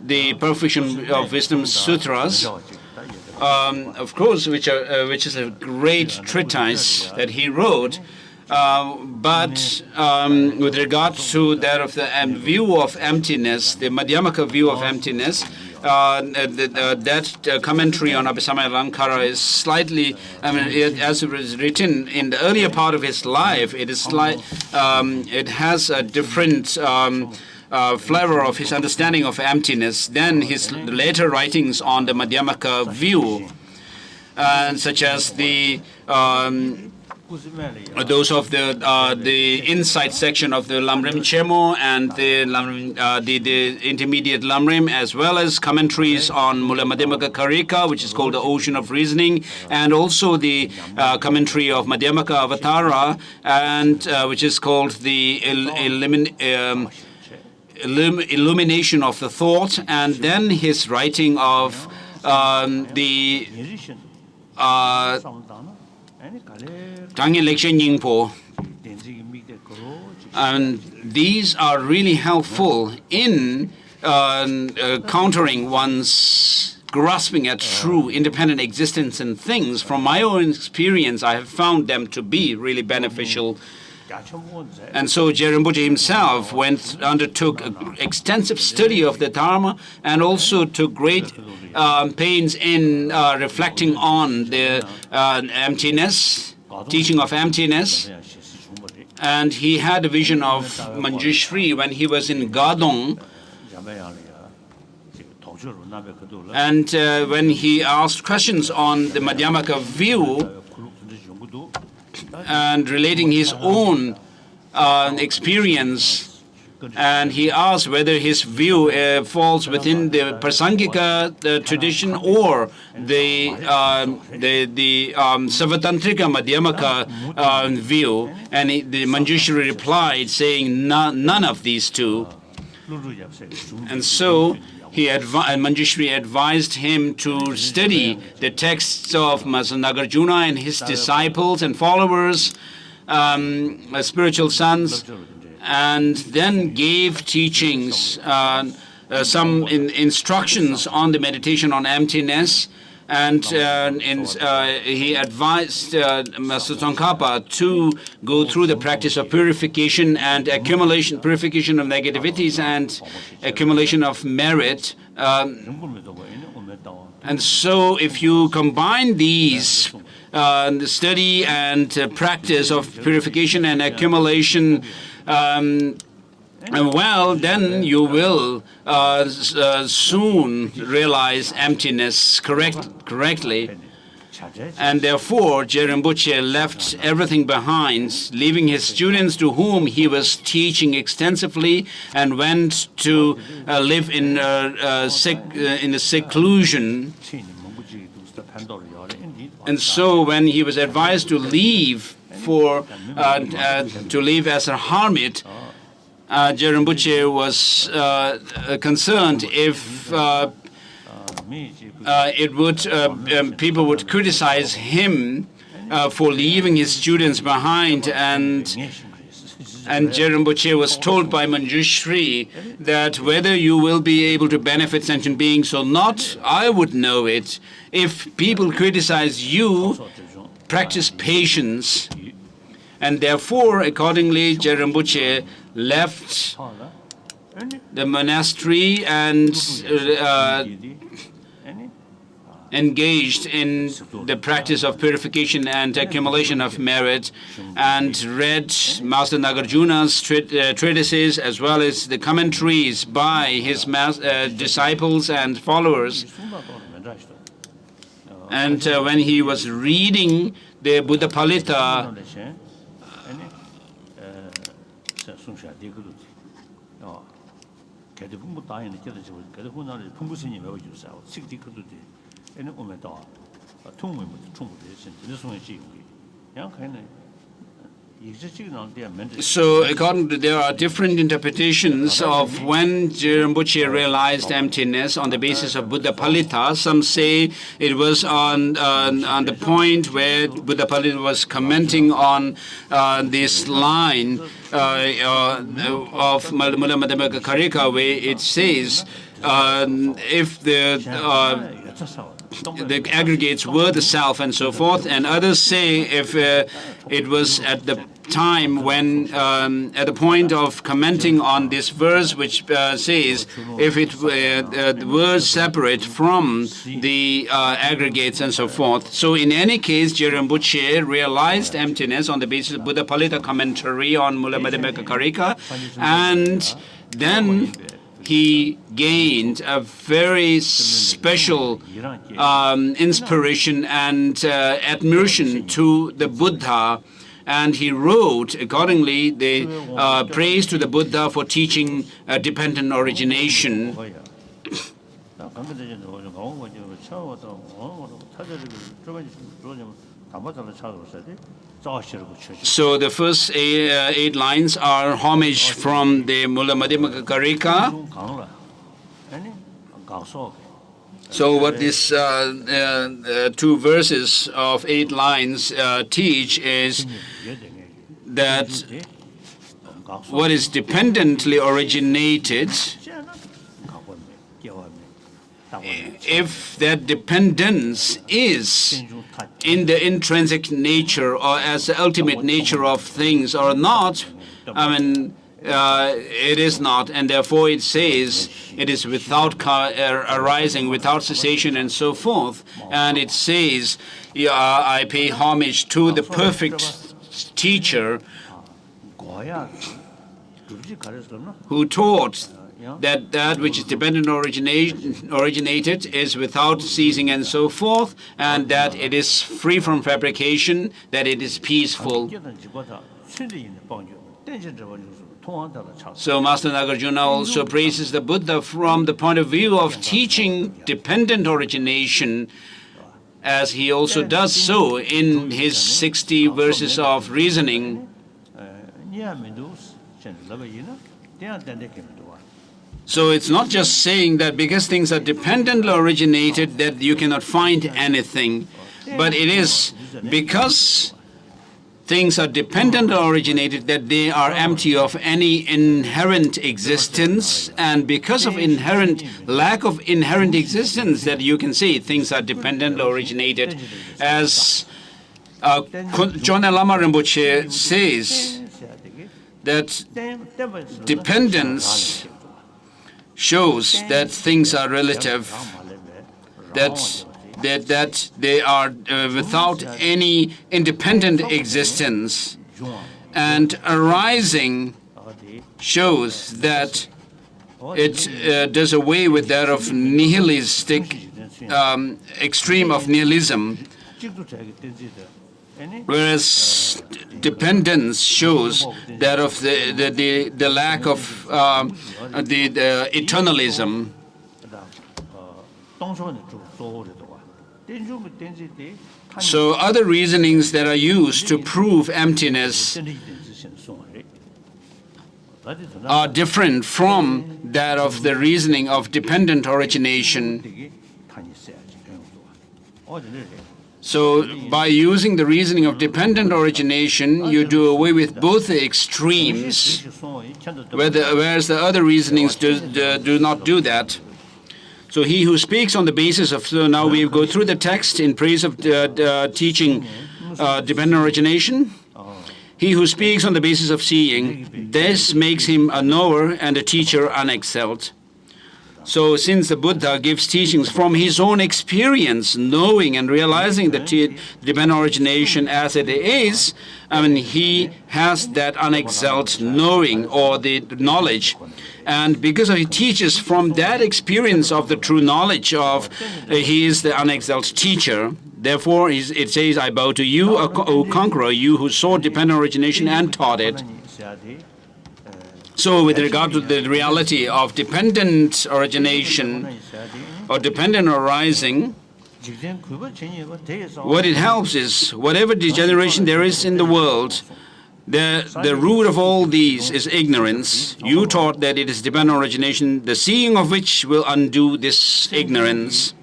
the Perfection of Wisdom Sutras, of course, which is a great treatise that he wrote, but with regard to that of the view of emptiness, the Madhyamaka view of emptiness, that commentary on Abhisamaya Alankara is slightly, as it was written in the earlier part of his life, it has a different flavor of his understanding of emptiness than his later writings on the Madhyamaka view, such as the those of the insight section of the Lamrim Chemo and the intermediate Lamrim, as well as commentaries on Mula Madhyamaka Karika, which is called the Ocean of Reasoning, and also the commentary of Madhyamaka Avatara, and which is called the Illumination of the Thought, and then his writing of the Tangye Lekshe Nyingpo. And these are really helpful in countering one's grasping at true independent existence in things. From my own experience, I have found them to be really beneficial. And so Rinpoche himself undertook extensive study of the Dharma and also took great pains in reflecting on the emptiness, teaching of emptiness. And he had a vision of Manjushri when he was in Gadong. And when he asked questions on the Madhyamaka view, and relating his own experience, and he asked whether his view falls within the Prasangika tradition or the Savatantrika Madhyamaka view, and the Manjushri replied saying none of these two. And so Manjushri advised him to study the texts of Nagarjuna and his disciples and followers, spiritual sons, and then gave teachings, some instructions on the meditation on emptiness. And he advised Master Tsongkhapa to go through the practice of purification and accumulation, purification of negativities and accumulation of merit. And so if you combine these, the study and practice of purification and accumulation, well, then you will soon realize emptiness correctly. And therefore, Je Rinpoche left everything behind, leaving his students to whom he was teaching extensively, and went to live in the seclusion. And so when he was advised to leave as a hermit, Je Rinpoche was concerned if people would criticize him for leaving his students behind, and Je Rinpoche was told by Manjushri that whether you will be able to benefit sentient beings or not, I would know it. If people criticize you, practice patience. And therefore, accordingly, Je Rinpoche left the monastery and engaged in the practice of purification and accumulation of merit, and read Master Nagarjuna's treatises as well as the commentaries by his disciples and followers. And when he was reading the Buddha Palita, so according to, there are different interpretations of when Je Rinpoche realized emptiness on the basis of Buddha Palita. Some say it was on the point where Buddha Palita was commenting on this line of Mula Madhyamaka Karika, where it says, if the aggregates were the self and so forth, and others say if it was at the time when, at the point of commenting on this verse, which says if it were separate from the aggregates and so forth. So in any case, Je Rinpoche realized emptiness on the basis of Buddha Palita commentary on Mula Madhyamaka Karika, and then he gained a very special inspiration and admiration to the Buddha, and he wrote accordingly the praise to the Buddha for teaching dependent origination. So the first eight lines are homage from the Mula Madhyamaka Karika. So what these two verses of 8 lines teach is that what is dependently originated, if that dependence is in the intrinsic nature or as the ultimate nature of things or not, it is not, and therefore it says it is without arising, without cessation, and so forth. And it says, I pay homage to the perfect teacher who taught that which is dependent originated is without ceasing and so forth, and that it is free from fabrication, that it is peaceful. So Master Nagarjuna also praises the Buddha from the point of view of teaching dependent origination, as he also does so in his 60 verses of reasoning. So it's not just saying that because things are dependently originated that you cannot find anything, but it is because things are dependently originated that they are empty of any inherent existence, and because of lack of inherent existence that you can say things are dependently originated. As John Lama Rinpoche says, that dependence shows that things are relative, that they are without any independent existence, and arising shows that it does away with that of nihilistic extreme of nihilism, whereas dependence shows that of the lack of the eternalism. So other reasonings that are used to prove emptiness are different from that of the reasoning of dependent origination. So by using the reasoning of dependent origination, you do away with both the extremes, whereas the other reasonings do not do that. So he who speaks on the basis of, so now we go through the text in praise of teaching dependent origination. He who speaks on the basis of seeing, this makes him a knower and a teacher unexcelled. So since the Buddha gives teachings from his own experience, knowing and realizing the dependent origination as it is, he has that unexcelled knowing or the knowledge. And because he teaches from that experience of the true knowledge of, he is the unexcelled teacher. Therefore, it says, I bow to you, O conqueror, you who saw dependent origination and taught it. So with regard to the reality of dependent origination or dependent arising, what it helps is whatever degeneration there is in the world, the root of all these is ignorance. You taught that it is dependent origination, the seeing of which will undo this ignorance.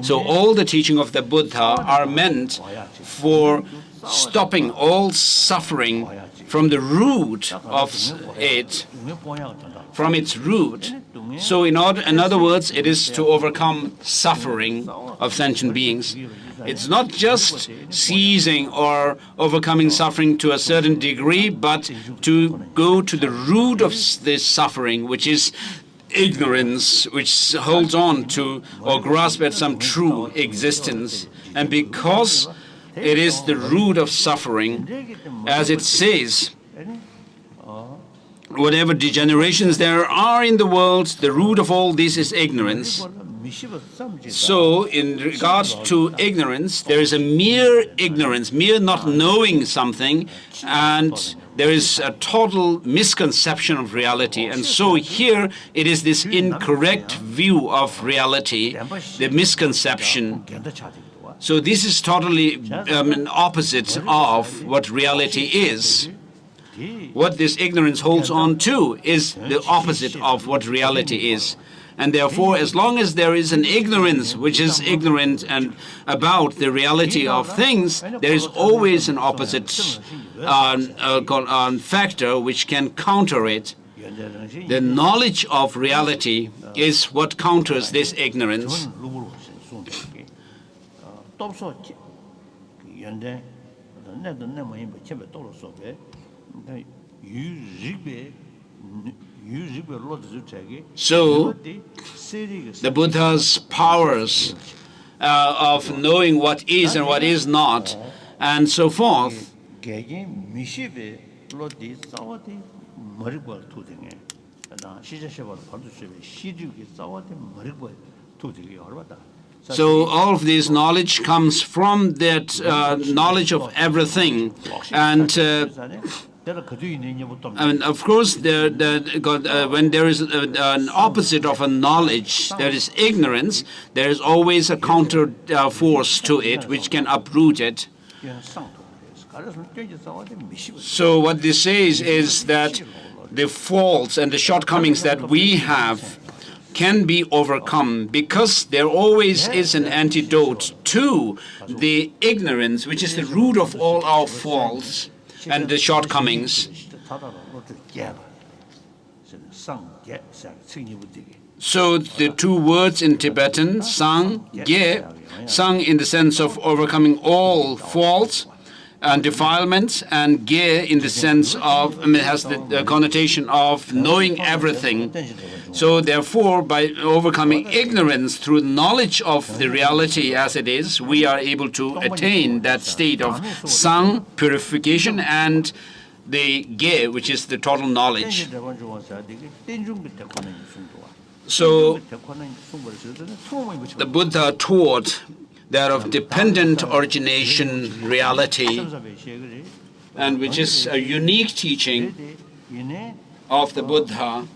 So all the teaching of the Buddha are meant for stopping all suffering from the root of it, from its root. So in other words, it is to overcome suffering of sentient beings. It's not just ceasing or overcoming suffering to a certain degree, but to go to the root of this suffering, which is ignorance, which holds on to or grasp at some true existence. And because it is the root of suffering, as it says, whatever degenerations there are in the world, the root of all this is ignorance. So in regard to ignorance, there is a mere ignorance, mere not knowing something, and there is a total misconception of reality. And so here it is this incorrect view of reality, the misconception. So this is totally an opposite of what reality is. What this ignorance holds on to is the opposite of what reality is. And therefore, as long as there is an ignorance which is ignorant and about the reality of things, there is always an opposite factor which can counter it. The knowledge of reality is what counters this ignorance. So, the Buddha's powers of knowing what is and what is not, and so forth, so all of this knowledge comes from that knowledge of everything. And of course, when there is an opposite of a knowledge, that is ignorance, there is always a counter force to it which can uproot it. So what this says is that the faults and the shortcomings that we have can be overcome because there always is an antidote to the ignorance, which is the root of all our faults and the shortcomings. So the two words in Tibetan, sang, ge, sang in the sense of overcoming all faults and defilements, and ge in the sense of, it has the connotation of knowing everything. So therefore, by overcoming ignorance through knowledge of the reality as it is, we are able to attain that state of sang, purification, and the Ge, which is the total knowledge. So the Buddha taught that of dependent origination reality, and which is a unique teaching of the Buddha.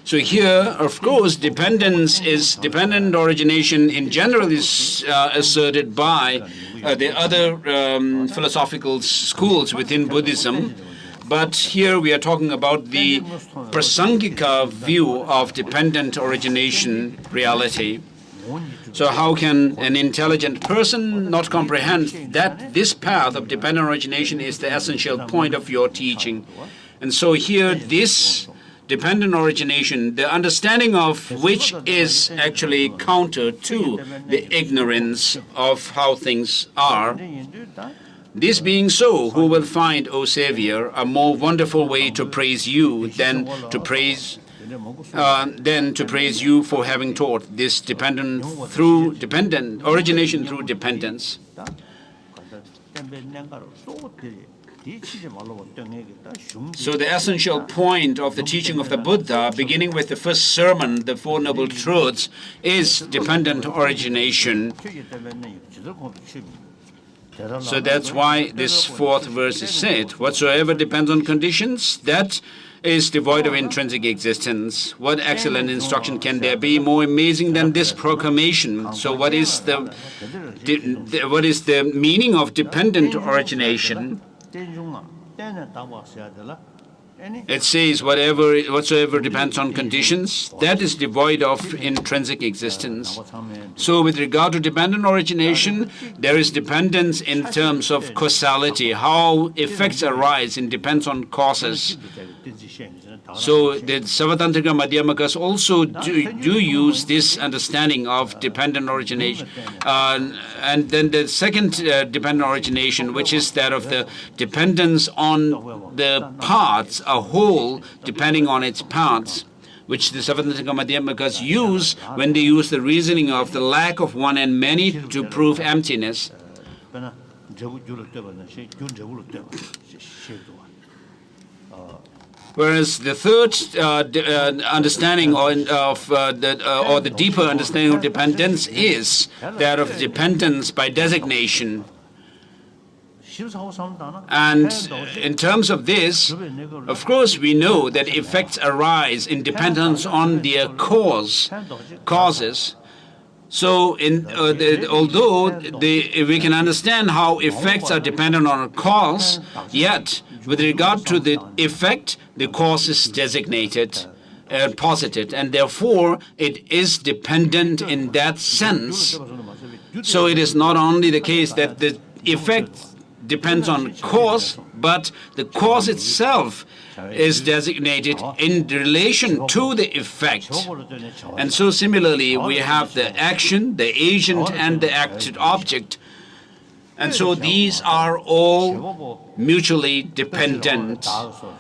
So here, of course, dependent origination in general is asserted by the other philosophical schools within Buddhism. But here we are talking about the Prasangika view of dependent origination reality. So how can an intelligent person not comprehend that this path of dependent origination is the essential point of your teaching? And so here, this dependent origination, the understanding of which is actually counter to the ignorance of how things are. This being so, who will find, O Savior, a more wonderful way to praise you than to praise you for having taught this origination through dependence. So the essential point of the teaching of the Buddha, beginning with the first sermon, the Four Noble Truths, is dependent origination. So that's why this fourth verse is said, whatsoever depends on conditions, that is devoid of intrinsic existence. What excellent instruction can there be more amazing than this proclamation? So what is the meaning of dependent origination? It says whatsoever depends on conditions, that is devoid of intrinsic existence. So with regard to dependent origination, there is dependence in terms of causality. How effects arise depends on causes. So the Savatantrika Madhyamakas also do use this understanding of dependent origination. And then the second dependent origination, which is that of the dependence on the parts, a whole depending on its parts, which the Savatantrika Madhyamakas use when they use the reasoning of the lack of one and many to prove emptiness. Whereas the third understanding or the deeper understanding of dependence is that of dependence by designation. And in terms of this, of course, we know that effects arise in dependence on their causes. So, although we can understand how effects are dependent on a cause, yet with regard to the effect, the cause is designated, posited, and therefore it is dependent in that sense. So it is not only the case that the effect depends on cause, but the cause itself is designated in relation to the effect. And so similarly, we have the action, the agent, and the acted object. And so these are all mutually dependent.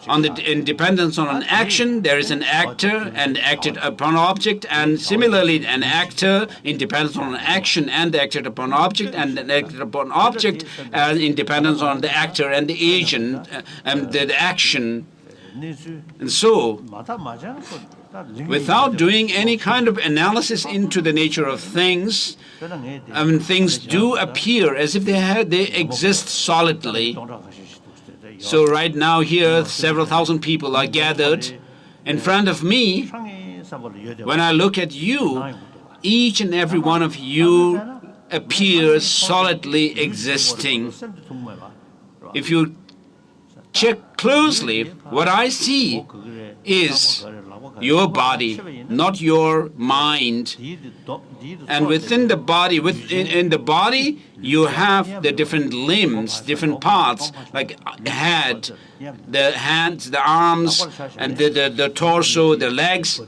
In dependence on an action, there is an actor and acted upon object, and similarly an actor in dependence on an action and the acted upon object, and an acted upon object in dependence on the actor and the agent and the action. And so, without doing any kind of analysis into the nature of things, things do appear as if they exist solidly. So right now here, several thousand people are gathered in front of me. When I look at you, each and every one of you appears solidly existing. If you check closely, what I see is your body, not your mind. And within the body, in the body, you have the different limbs, different parts, like head, the hands, the arms, and the torso, the legs.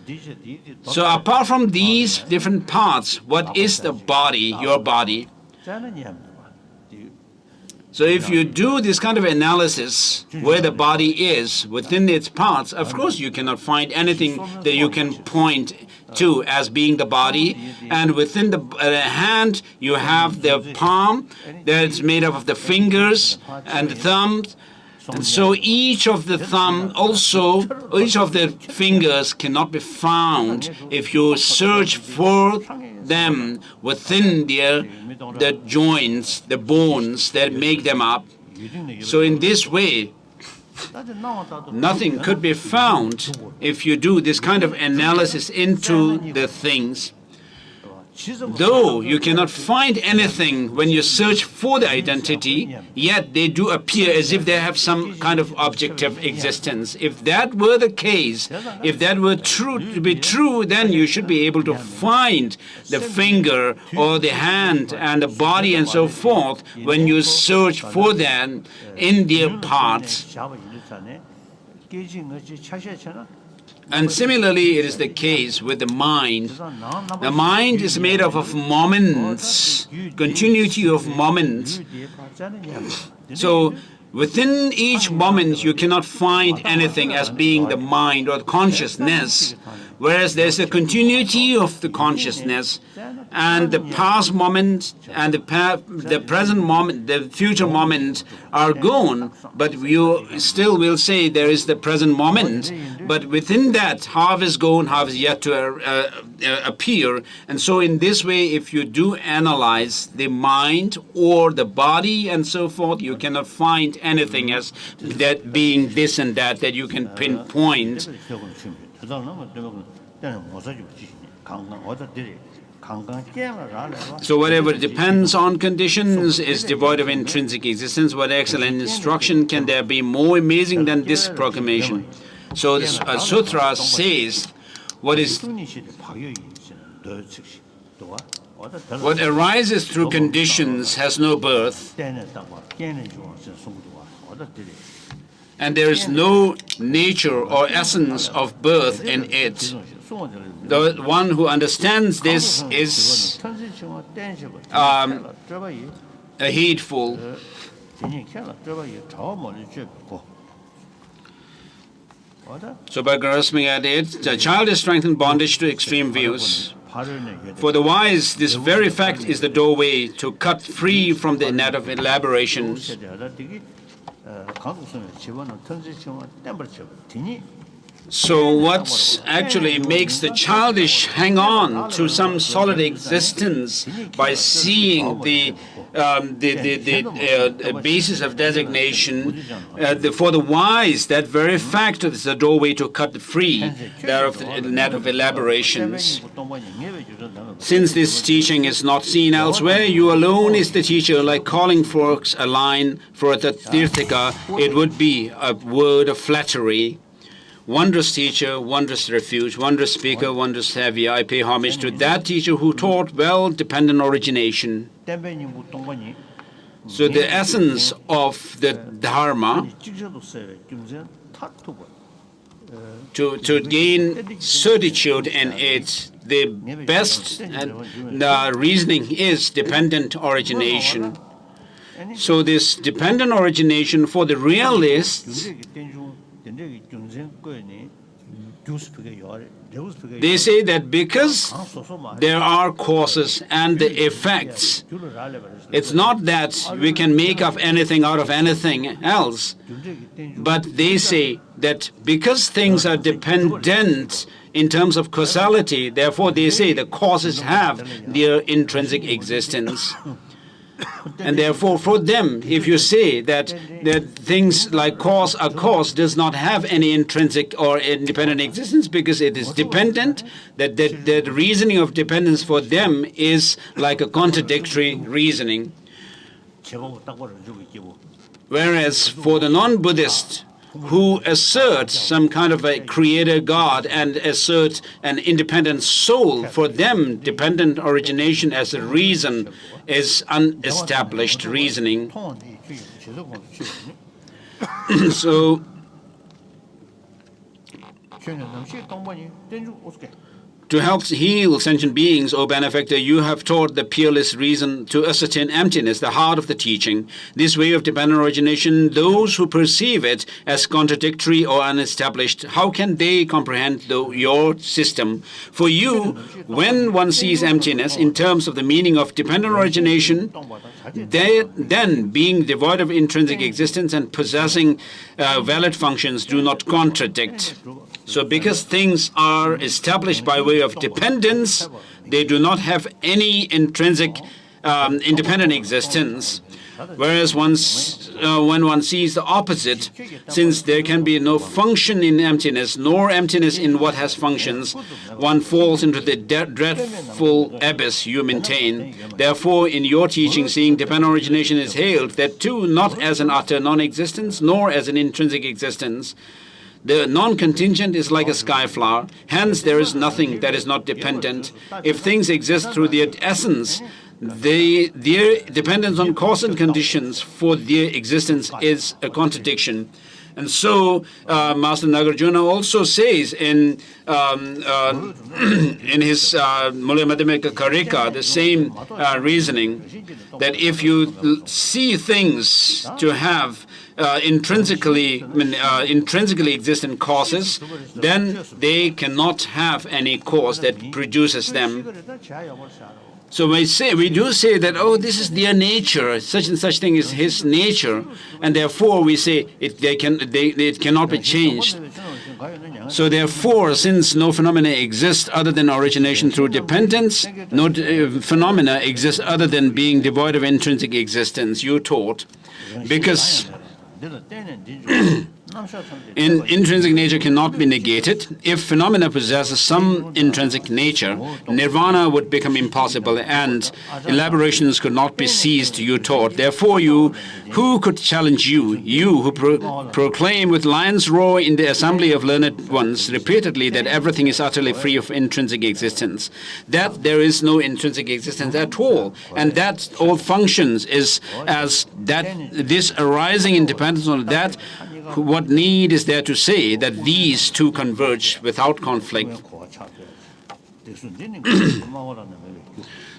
So apart from these different parts, what is the body, your body? So if you do this kind of analysis, where the body is within its parts, of course you cannot find anything that you can point two as being the body, and within the hand you have the palm that's made up of the fingers and the thumbs. And so each of the fingers cannot be found if you search for them within the joints, the bones that make them up. So in this way, nothing could be found if you do this kind of analysis into the things. Though you cannot find anything when you search for the identity, yet they do appear as if they have some kind of objective existence. If that were the case, if that were true to be true, then you should be able to find the finger or the hand and the body and so forth when you search for them in their parts. And similarly, it is the case with the mind. The mind is made up of moments, continuity of moments. So within each moment, you cannot find anything as being the mind or the consciousness, whereas there's a continuity of the consciousness, and the past moment and the present moment, the future moment are gone, but you still will say there is the present moment. But within that, half is gone, half is yet to appear. And so in this way, if you do analyze the mind or the body and so forth, you cannot find anything as that being this and that you can pinpoint. So whatever depends on conditions is devoid of intrinsic existence. What excellent instruction can there be more amazing than this proclamation? So this sutra says, what arises through conditions has no birth, and there is no nature or essence of birth in it. The one who understands this is a heedful. So by grasping at it, the child is strengthened bondage to extreme views. For the wise, this very fact is the doorway to cut free from the net of elaborations. So what actually makes the childish hang on to some solid existence by seeing the basis of designation, for the wise, that very fact is the doorway to cut free thereof the net of elaborations. Since this teaching is not seen elsewhere, you alone is the teacher, like calling for a line for the Tirthika, it would be a word of flattery. Wondrous teacher, wondrous refuge, wondrous speaker, wondrous savior, I pay homage to that teacher who taught well dependent origination. So the essence of the Dharma, to gain certitude in it, the best reasoning is dependent origination. So this dependent origination for the realists, they say that because there are causes and the effects, it's not that we can make up anything out of anything else, but they say that because things are dependent in terms of causality, therefore they say the causes have their intrinsic existence. And therefore, for them, if you say that things like cause or cause does not have any intrinsic or independent existence because it is dependent, that the reasoning of dependence for them is like a contradictory reasoning. Whereas for the non-Buddhist, who assert some kind of a creator God and assert an independent soul, for them, dependent origination as a reason is unestablished reasoning. So To help heal sentient beings, O benefactor, you have taught the peerless reason to ascertain emptiness, the heart of the teaching. This way of dependent origination, those who perceive it as contradictory or unestablished, how can they comprehend your system? For you, when one sees emptiness in terms of the meaning of dependent origination, then being devoid of intrinsic existence and possessing valid functions do not contradict. So because things are established by way of dependence, they do not have any intrinsic independent existence. Whereas when one sees the opposite, since there can be no function in emptiness, nor emptiness in what has functions, one falls into the dreadful abyss you maintain. Therefore, in your teaching, seeing dependent origination is hailed, that too not as an utter non-existence, nor as an intrinsic existence. The non-contingent is like a sky flower. Hence, there is nothing that is not dependent. If things exist through their essence, their dependence on cause and conditions for their existence is a contradiction. And so, Master Nagarjuna also says in his Mula Madhyamika Karika, the same reasoning, that if you see things to have intrinsically existent causes, then they cannot have any cause that produces them. So we do say that, oh, this is their nature, such and such thing is his nature, and therefore we say it cannot be changed. So therefore, since no phenomena exist other than origination through dependence, no phenomena exist other than being devoid of intrinsic existence, you taught, because intrinsic nature cannot be negated. If phenomena possesses some intrinsic nature, nirvana would become impossible and elaborations could not be ceased, you taught. Therefore, who could challenge you? You who proclaim with lion's roar in the assembly of learned ones repeatedly that everything is utterly free of intrinsic existence, that there is no intrinsic existence at all, and that all functions is as that this arising independence on that. What need is there to say that these two converge without conflict?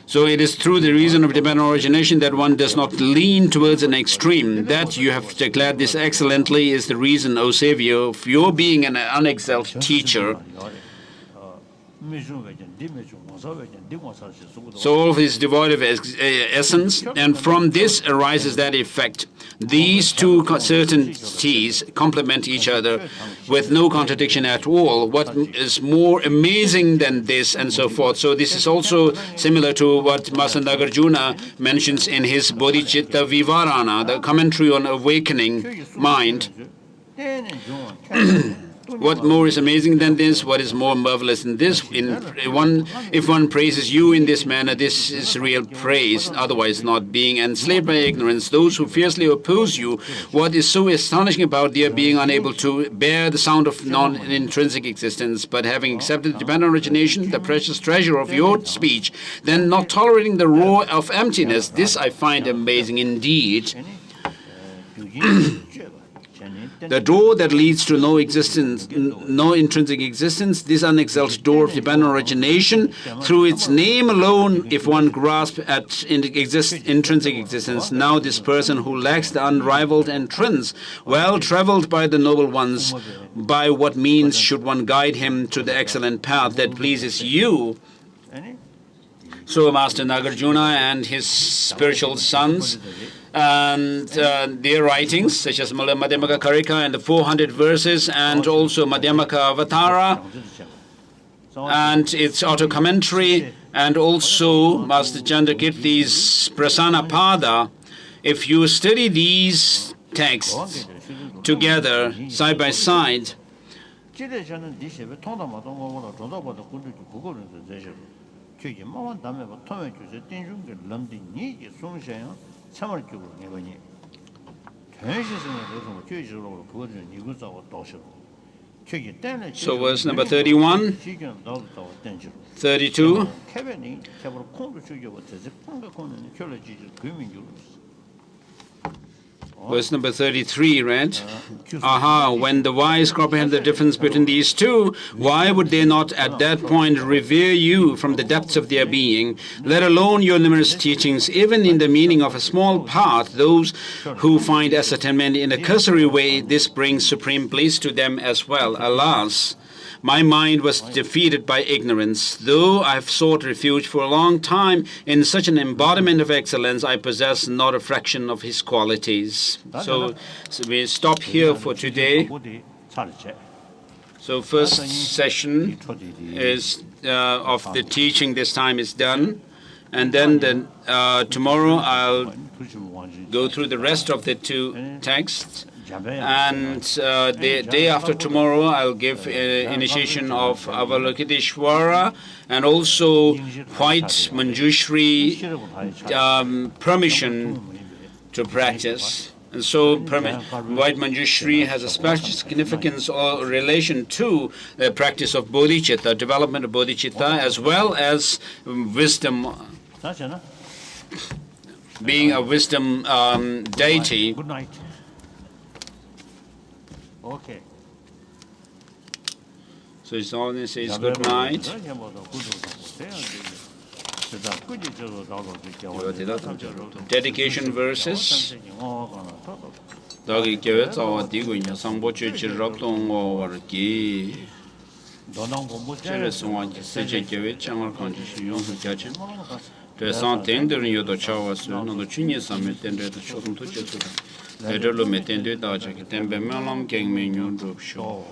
So it is through the reason of dependent origination that one does not lean towards an extreme. That you have declared this excellently is the reason, O Savior, of your being an unexalted teacher. So all is devoid of essence, and from this arises that effect. These two certainties complement each other with no contradiction at all. What is more amazing than this, and so forth. So this is also similar to what Master Nagarjuna mentions in his Bodhisattva Vivarana, the commentary on awakening mind. What more is amazing than this? What is more marvelous than this? If one praises you in this manner, this is real praise, otherwise not being enslaved by ignorance. Those who fiercely oppose you, what is so astonishing about their being unable to bear the sound of non-intrinsic existence, but having accepted dependent origination, the precious treasure of your speech, then not tolerating the roar of emptiness, this I find amazing indeed. The door that leads to no existence, no intrinsic existence, this unexalted door of dependent origination, through its name alone, if one grasps at intrinsic existence, now this person who lacks the unrivaled entrance, well traveled by the noble ones, by what means should one guide him to the excellent path that pleases you? So Master Nagarjuna and his spiritual sons, and their writings, such as Mula Madhyamaka Karika and the 400 verses, and also Madhyamaka Avatara, and its auto-commentary, and also Master Chandrakirti's Prasana Pada. If you study these texts together, side by side, so verse number 31, 32, Verse number 33, right? Aha, when the wise comprehend the difference between these two, why would they not at that point revere you from the depths of their being, let alone your numerous teachings, even in the meaning of a small part, those who find ascertainment in a cursory way, this brings supreme bliss to them as well. Alas, my mind was defeated by ignorance. Though I have sought refuge for a long time in such an embodiment of excellence, I possess not a fraction of his qualities. So we stop here for today. So first session is of the teaching this time is done. And then tomorrow I'll go through the rest of the two texts. And the day after tomorrow, I'll give initiation of Avalokiteshvara and also White Manjushri permission to practice. And so White Manjushri has a special significance or relation to the practice of bodhicitta, development of bodhicitta, as well as wisdom, being a wisdom deity. Good night. Okay. So His Holiness says good night. Dedication verses. Later, lo meten de da ja ke tembe melam keng me nyon rup sho.